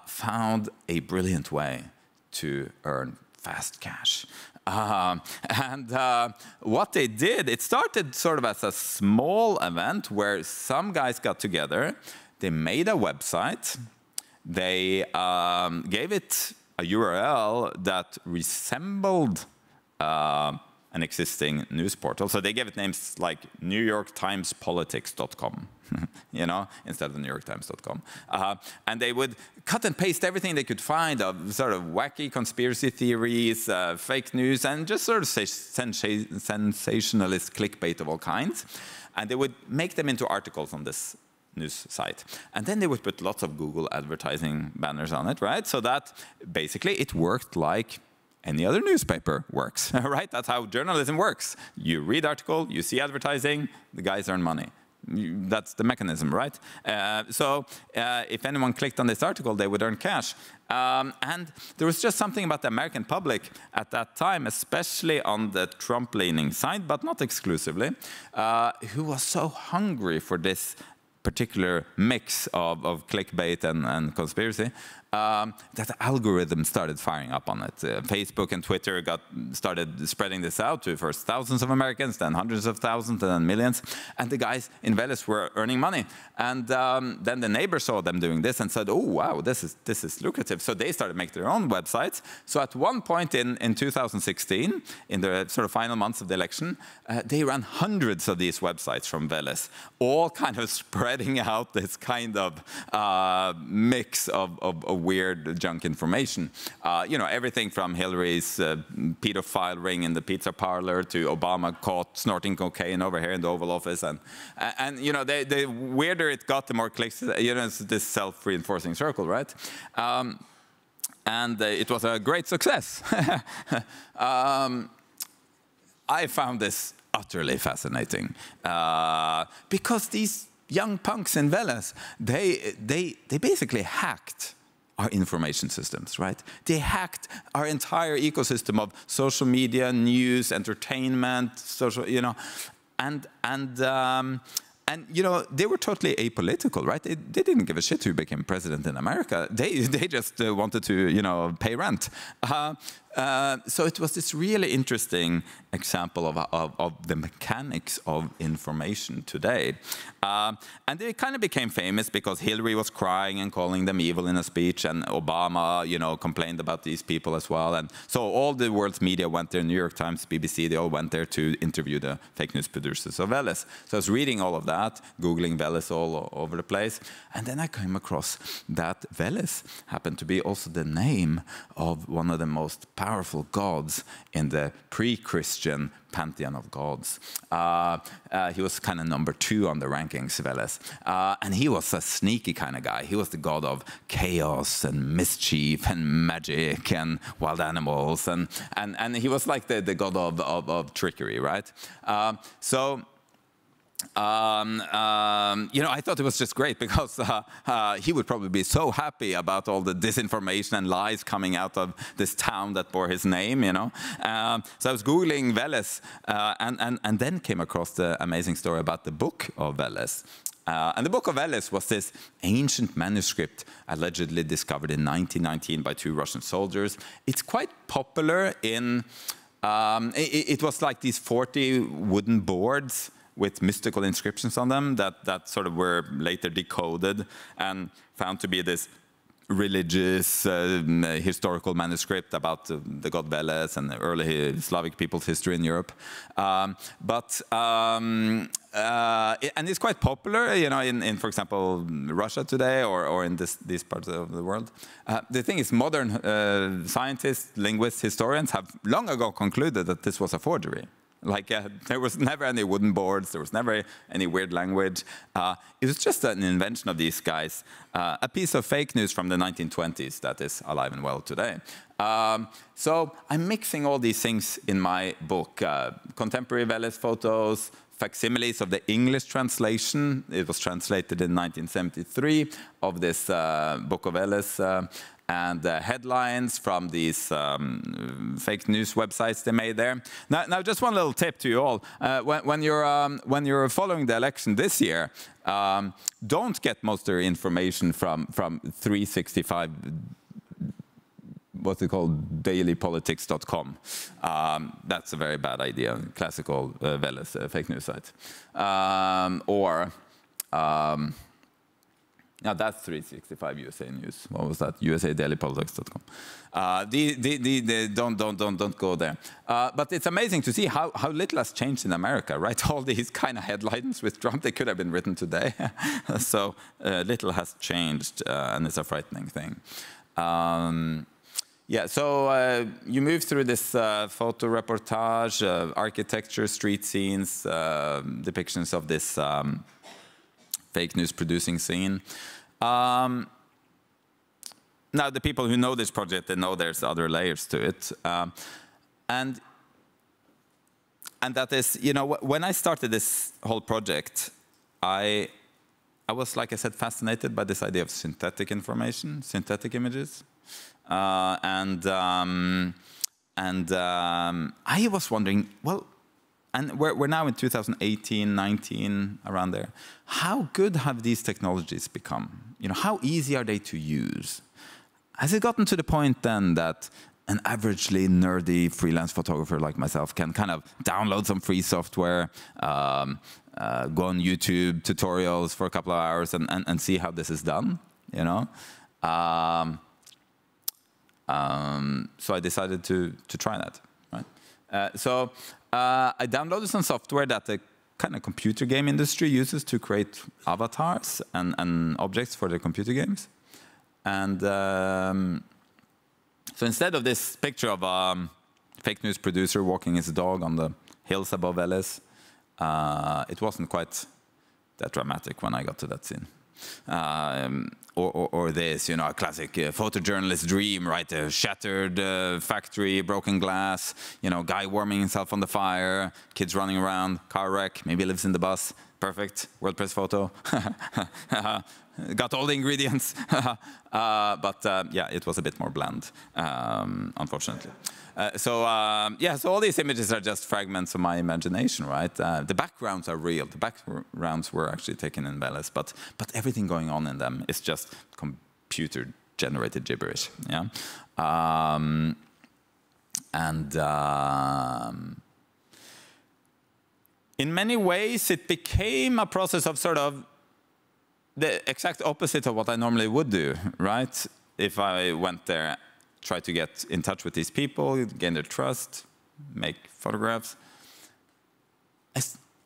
[SPEAKER 14] found a brilliant way to earn fast cash. What they did, it started sort of as a small event where some guys got together, they made a website, they gave it a URL that resembled an existing news portal. So they gave it names like NewYorkTimesPolitics.com, you know, instead of NewYorkTimes.com. And they would cut and paste everything they could find of sort of wacky conspiracy theories, fake news, and just sort of sensationalist clickbait of all kinds. And they would make them into articles on this news site. And then they would put lots of Google advertising banners on it, right? So that basically it worked like any other newspaper works, right? That's how journalism works. You read article, you see advertising, the guys earn money. That's the mechanism, right? So if anyone clicked on this article, they would earn cash. And there was just something about the American public at that time, especially on the Trump-leaning side, but not exclusively, who was so hungry for this particular mix of clickbait and conspiracy, that the algorithm started firing up on it. Facebook and Twitter started spreading this out to first thousands of Americans, then hundreds of thousands, and then millions. And the guys in Veles were earning money. And then the neighbor saw them doing this and said, oh, wow, this is lucrative. So they started making their own websites. So at one point in 2016, in the sort of final months of the election, they ran hundreds of these websites from Veles, all kind of spreading out this kind of mix of weird junk information. You know, everything from Hillary's pedophile ring in the pizza parlor to Obama caught snorting cocaine over here in the Oval Office. And you know, the weirder it got, the more clicks. You know, it's this self-reinforcing circle, right? And it was a great success. I found this utterly fascinating because these young punks in Veles, they basically hacked our information systems, right? They hacked our entire ecosystem of social media, news, entertainment, social, you know, and you know, they were totally apolitical, right? They didn't give a shit who became president in America. They just wanted to, you know, pay rent. So it was this really interesting example of the mechanics of information today. And they kind of became famous because Hillary was crying and calling them evil in a speech, and Obama, you know, complained about these people as well. And so all the world's media went there, New York Times, BBC, they all went there to interview the fake news producers of Veles. So I was reading all of that, Googling Veles all over the place. And then I came across that Veles happened to be also the name of one of the most powerful gods in the pre-Christian pantheon of gods. He was kind of number 2 on the rankings, Veles. And he was a sneaky kind of guy. He was the god of chaos and mischief and magic and wild animals. And he was like the god of trickery, right? You know, I thought it was just great because he would probably be so happy about all the disinformation and lies coming out of this town that bore his name, you know. So I was Googling Veles and then came across the amazing story about the Book of Veles. And the Book of Veles was this ancient manuscript allegedly discovered in 1919 by 2 Russian soldiers. It's quite popular in, it was like these 40 wooden boards with mystical inscriptions on them that sort of were later decoded and found to be this religious, historical manuscript about the god Veles and the early Slavic people's history in Europe. And it's quite popular, you know, in for example, Russia today or in these parts of the world. The thing is, modern scientists, linguists, historians have long ago concluded that this was a forgery. Like, there was never any wooden boards, there was never any weird language. It was just an invention of these guys, a piece of fake news from the 1920s that is alive and well today. So I'm mixing all these things in my book. Contemporary Veles photos, facsimiles of the English translation. It was translated in 1973 of this Book of Veles. And headlines from these fake news websites they made there. Now, just one little tip to you all: when you're following the election this year, don't get most of your information from 365. What's it called? Dailypolitics.com. That's a very bad idea. Classical Veles fake news site. Now that's 365 USA News. What was that? USADailyPolitics.com. Don't go there. But it's amazing to see how little has changed in America, right? All these kind of headlines with Trump, they could have been written today. So little has changed, and it's a frightening thing. Yeah, so you move through this photo reportage, architecture, street scenes, depictions of this fake news producing scene. Now, the people who know this project, they know there's other layers to it. And that is, you know, when I started this whole project, I was, like I said, fascinated by this idea of synthetic information, synthetic images. I was wondering, well, and we're now in 2018, 19, around there. How good have these technologies become? You know, how easy are they to use? Has it gotten to the point then that an averagely nerdy freelance photographer like myself can kind of download some free software, go on YouTube tutorials for a couple of hours and see how this is done, you know? So I decided to try that, right? I downloaded some software that the kind of computer game industry uses to create avatars and objects for their computer games. And so instead of this picture of a fake news producer walking his dog on the hills above Veles, it wasn't quite that dramatic when I got to that scene. Or this, you know, a classic photojournalist dream, right? A shattered factory, broken glass, you know, guy warming himself on the fire, kids running around, car wreck, maybe lives in the bus. Perfect, world press photo. Got all the ingredients. But yeah, it was a bit more bland, unfortunately. So all these images are just fragments of my imagination, right? The backgrounds are real. The backgrounds were actually taken in Veles, but everything going on in them is just computer-generated gibberish. Yeah, in many ways, it became a process of sort of the exact opposite of what I normally would do, right? If I went there, try to get in touch with these people, gain their trust, make photographs.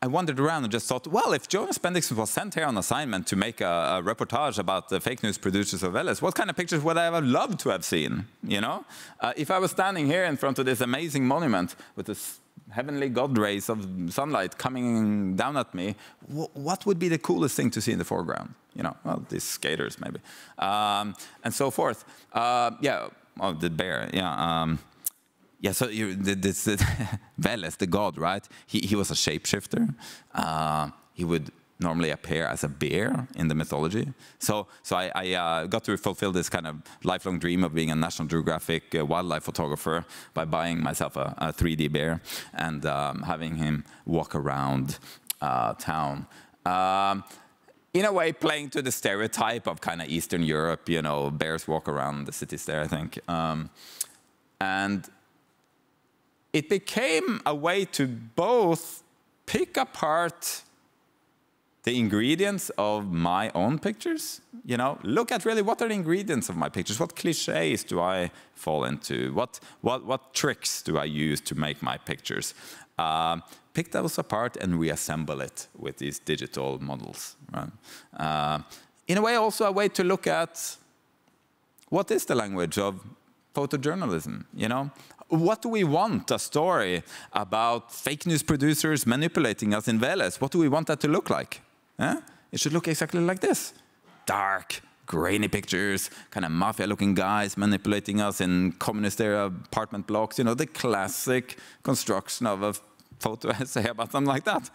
[SPEAKER 14] I wandered around and just thought, well, if Jonas Bendixen was sent here on assignment to make a reportage about the fake news producers of Veles, what kind of pictures would I have loved to have seen, you know? If I was standing here in front of this amazing monument with this heavenly god rays of sunlight coming down at me, what would be the coolest thing to see in the foreground? You know, well, these skaters maybe, and so forth. Yeah. Oh, the bear, yeah. Yeah, so this Veles, the god, right? He was a shapeshifter. He would normally appear as a bear in the mythology. So I got to fulfill this kind of lifelong dream of being a National Geographic wildlife photographer by buying myself a 3D bear and having him walk around town. In a way, playing to the stereotype of kind of Eastern Europe, you know, bears walk around the cities there, I think. And it became a way to both pick apart the ingredients of my own pictures You know, look at really what are the ingredients of my pictures. What cliches do I fall into? What tricks do I use to make my pictures? Pick those apart and reassemble it with these digital models. Right? In a way, also a way to look at what is the language of photojournalism. You know, what do we want a story about fake news producers manipulating us in Veles? What do we want that to look like? It should look exactly like this. Dark, grainy pictures, kind of mafia-looking guys manipulating us in communist-era apartment blocks. You know, the classic construction of a photo essay about something like that.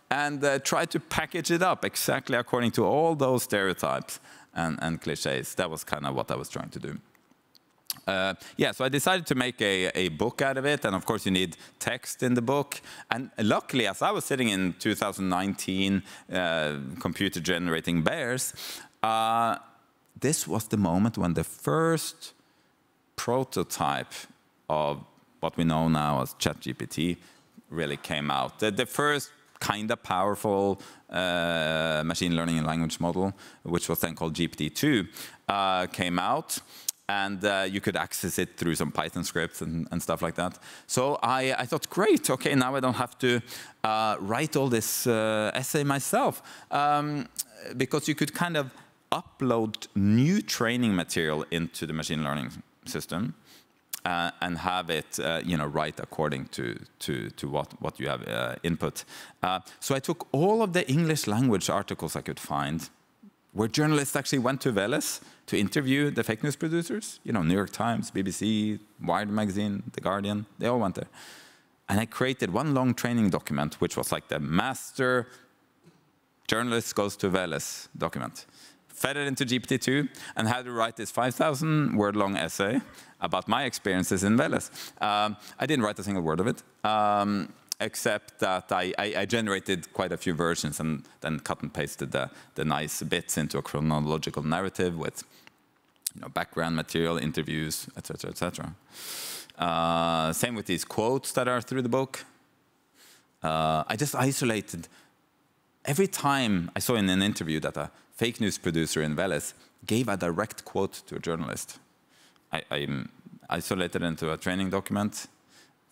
[SPEAKER 14] And try to package it up exactly according to all those stereotypes and cliches. That was kind of what I was trying to do. Yeah, so I decided to make a book out of it, and of course you need text in the book. And luckily, as I was sitting in 2019 computer generating bears, this was the moment when the first prototype of what we know now as ChatGPT really came out. The first kind of powerful machine learning and language model, which was then called GPT-2, came out. And you could access it through some Python scripts and stuff like that. So I thought, great, okay, now I don't have to write all this essay myself. Because you could kind of upload new training material into the machine learning system and have it you know, write according to what you have input. So I took all of the English language articles I could find where journalists actually went to Veles to interview the fake news producers. You know, New York Times, BBC, Wired magazine, The Guardian, they all went there. And I created one long training document, which was like the master journalist goes to Veles document. Fed it into GPT-2 and had to write this 5,000 word long essay about my experiences in Veles. I didn't write a single word of it. Except that I generated quite a few versions and then cut and pasted the nice bits into a chronological narrative with, you know, background material, interviews, etc., etc. Same with these quotes that are through the book. I just isolated. Every time I saw in an interview that a fake news producer in Veles gave a direct quote to a journalist, I isolated it into a training document,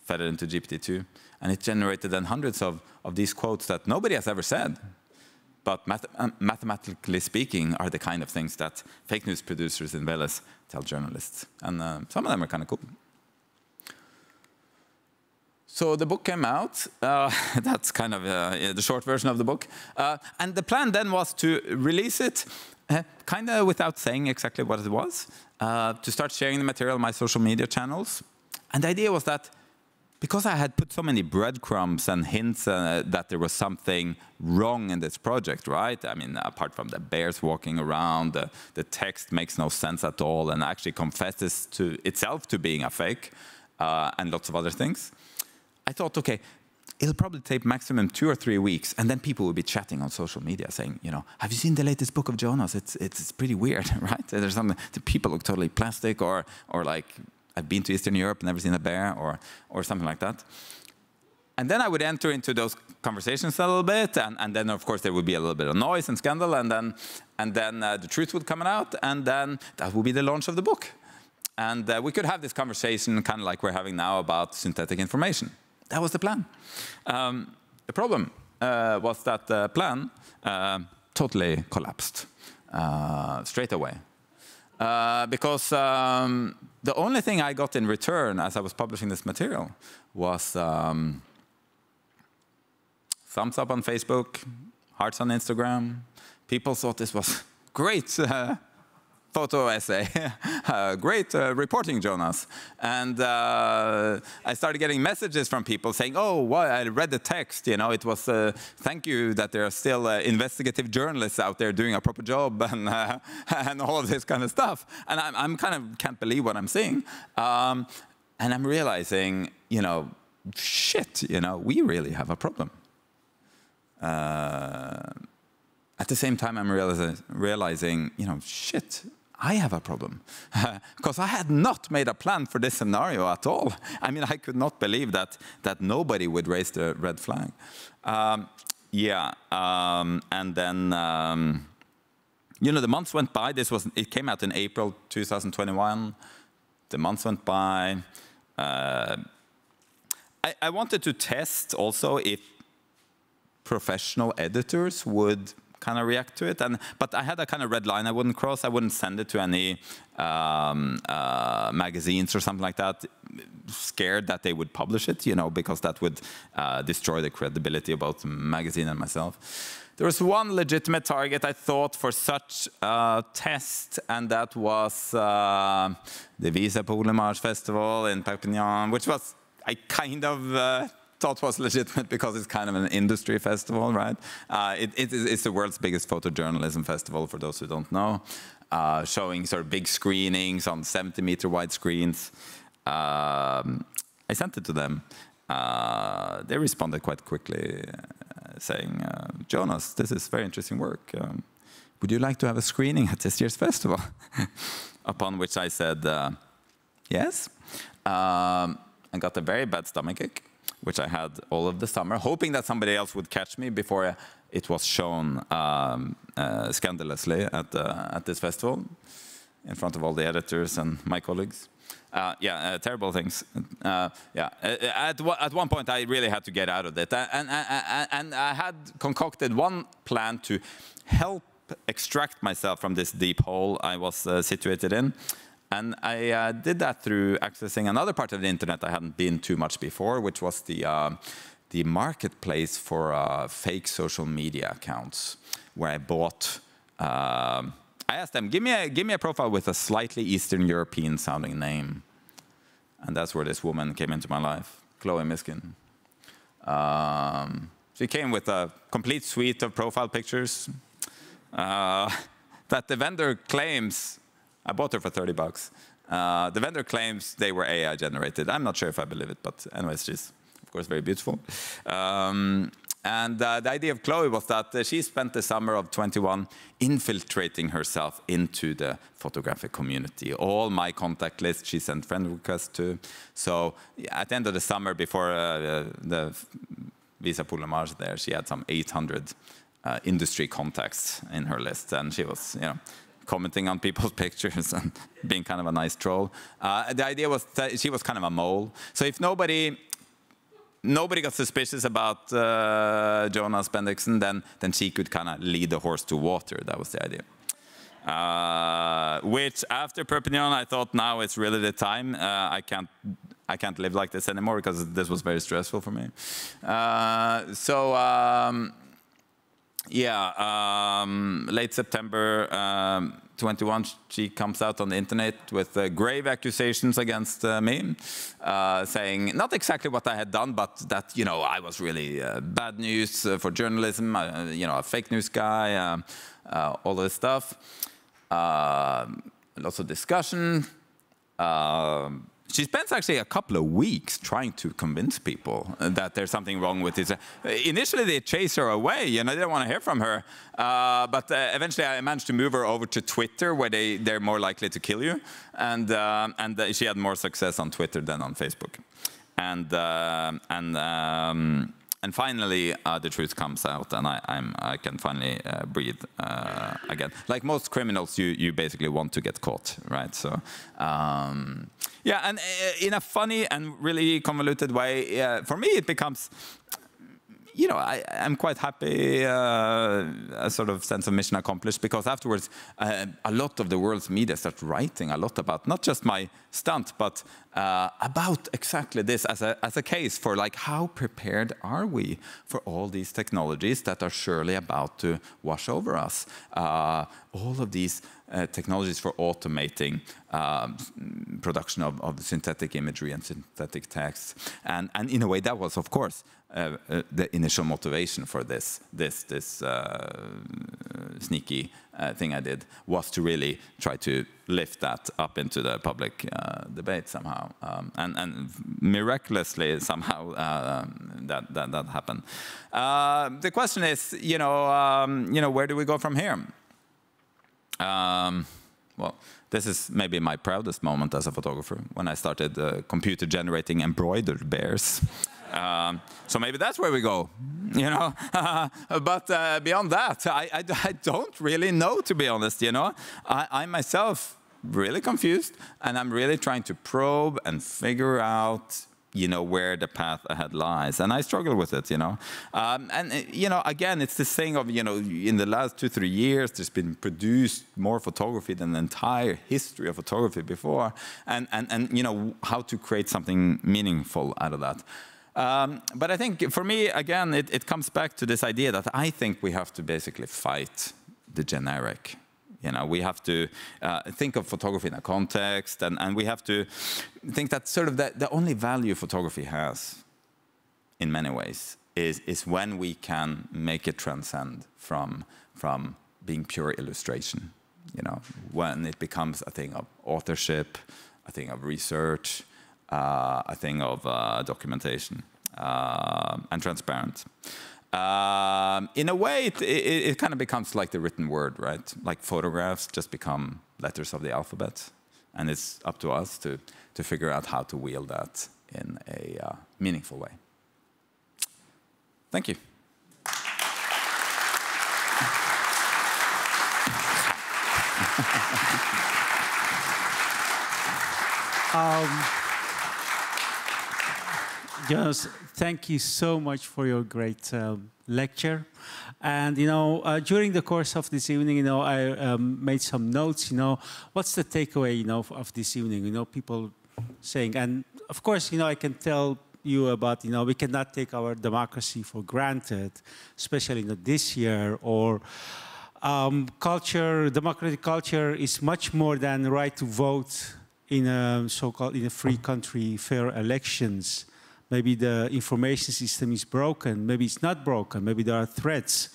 [SPEAKER 14] fed it into GPT-2, and it generated then hundreds of these quotes that nobody has ever said, but mathematically speaking are the kind of things that fake news producers in Veles tell journalists. And some of them are kind of cool. So the book came out. That's kind of the short version of the book. And the plan then was to release it kind of without saying exactly what it was, to start sharing the material on my social media channels. And the idea was that because I had put so many breadcrumbs and hints that there was something wrong in this project, right? I mean, apart from the bears walking around, the text makes no sense at all and actually confesses to itself to being a fake and lots of other things. I thought, okay, it'll probably take maximum 2 or 3 weeks, and then people will be chatting on social media saying, you know, have you seen the latest book of Jonas? It's pretty weird, right? There's something, the people look totally plastic or like, I've been to Eastern Europe, never seen a bear, or something like that. And then I would enter into those conversations a little bit, and then of course there would be a little bit of noise and scandal, and then the truth would come out, and then that would be the launch of the book. And we could have this conversation kind of like we're having now about synthetic information. That was the plan. The problem was that the plan totally collapsed straight away. Because the only thing I got in return as I was publishing this material was thumbs up on Facebook, hearts on Instagram. People thought this was great photo essay, great reporting, Jonas. And I started getting messages from people saying, oh, well, I read the text, you know, it was, thank you that there are still investigative journalists out there doing a proper job and all of this kind of stuff. And I'm kind of can't believe what I'm seeing. And I'm realizing, you know, shit, you know, we really have a problem. At the same time, I'm realizing, you know, shit, I have a problem. Because I had not made a plan for this scenario at all. I mean, I could not believe that nobody would raise the red flag. And then you know, the months went by. It came out in April 2021. The months went by. I wanted to test also if professional editors would kind of react to it, but I had a kind of red line I wouldn't cross. I wouldn't send it to any magazines or something like that, scared that they would publish it, you know, because that would destroy the credibility of both the magazine and myself. There was one legitimate target, I thought, for such a test, and that was the Visa Polemage Festival in Perpignan, which was, I kind of thought was legitimate because it's kind of an industry festival, right? It's the world's biggest photojournalism festival, for those who don't know, showing sort of big screenings on 70-meter wide screens. I sent it to them. They responded quite quickly, saying, Jonas, this is very interesting work. Would you like to have a screening at this year's festival? Upon which I said, yes. I got a very bad stomachache, which I had all of the summer, hoping that somebody else would catch me before it was shown scandalously at this festival, in front of all the editors and my colleagues. Terrible things. At one point, I really had to get out of it, and I had concocted one plan to help extract myself from this deep hole I was situated in. And I did that through accessing another part of the internet I hadn't been too much before, which was the marketplace for fake social media accounts, where I bought. I asked them, give me a profile with a slightly Eastern European sounding name, and that's where this woman came into my life, Chloe Miskin. She came with a complete suite of profile pictures that the vendor claims. I bought her for $30. The vendor claims they were AI generated. I'm not sure if I believe it, but anyways, she's of course very beautiful. And the idea of Chloe was that she spent the summer of 21 infiltrating herself into the photographic community. All my contact list she sent friend requests to. So at the end of the summer, before the Visa Polemage there, she had some 800 industry contacts in her list, and she was, you know, commenting on people's pictures and being kind of a nice troll. The idea was that she was kind of a mole. So if nobody got suspicious about Jonas Bendixen, then she could kind of lead the horse to water. That was the idea. Which after Perpignan, I thought now it's really the time. I can't live like this anymore because this was very stressful for me. Late September 21, she comes out on the internet with grave accusations against me, saying not exactly what I had done, but that, you know, I was really bad news for journalism, you know, a fake news guy, all this stuff. Lots of discussion. She spends actually a couple of weeks trying to convince people that there's something wrong with it. Initially, they chase her away, you know, they don't want to hear from her. But eventually, I managed to move her over to Twitter, where they're more likely to kill you. And she had more success on Twitter than on Facebook. And finally, the truth comes out, and I can finally breathe again. Like most criminals, you basically want to get caught, right? So, yeah, and in a funny and really convoluted way, for me, it becomes, you know, I'm quite happy, a sort of sense of mission accomplished, because afterwards, a lot of the world's media start writing a lot about not just my stunt, but about exactly this as a case for, like, how prepared are we for all these technologies that are surely about to wash over us? All of these technologies for automating production of synthetic imagery and synthetic text, and in a way that was, of course, the initial motivation for this sneaky thing I did, was to really try to lift that up into the public debate somehow, and miraculously somehow that happened. The question is, you know, where do we go from here? Well, this is maybe my proudest moment as a photographer, when I started computer-generating embroidered bears. So maybe that's where we go, you know. But beyond that, I don't really know, to be honest, you know. I myself really confused, and I'm really trying to probe and figure out, you know, where the path ahead lies, and I struggle with it, you know. You know, again, it's this thing of, you know, in the last 2-3 years, there's been produced more photography than the entire history of photography before, and you know, how to create something meaningful out of that. But I think, for me, again, it comes back to this idea that I think we have to basically fight the generic. You know, we have to think of photography in a context, and we have to think that sort of the only value photography has, in many ways, is when we can make it transcend from being pure illustration. You know, when it becomes a thing of authorship, a thing of research, a thing of documentation, and transparent. In a way, it kind of becomes like the written word, right? Like photographs just become letters of the alphabet, and it's up to us to figure out how to wield that in a meaningful way. Thank you.
[SPEAKER 1] Jonas, thank you so much for your great lecture. And, you know, during the course of this evening, you know, I made some notes, you know, what's the takeaway, you know, of this evening? You know, people saying, and of course, you know, I can tell you about, you know, we cannot take our democracy for granted, especially not this year, or culture, democratic culture is much more than the right to vote in a so-called, in a free country, fair elections. Maybe the information system is broken, maybe it's not broken, maybe there are threats.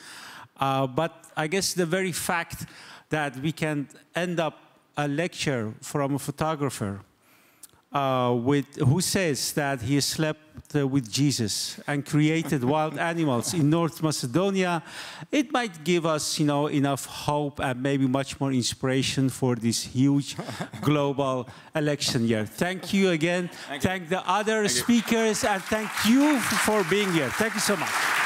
[SPEAKER 1] But I guess the very fact that we can end up a lecture from a photographer who says that he slept with Jesus and created wild animals in North Macedonia, it might give us, you know, enough hope and maybe much more inspiration for this huge global election year. Thank you again. Thank the other speakers, and thank you for being here. Thank you so much.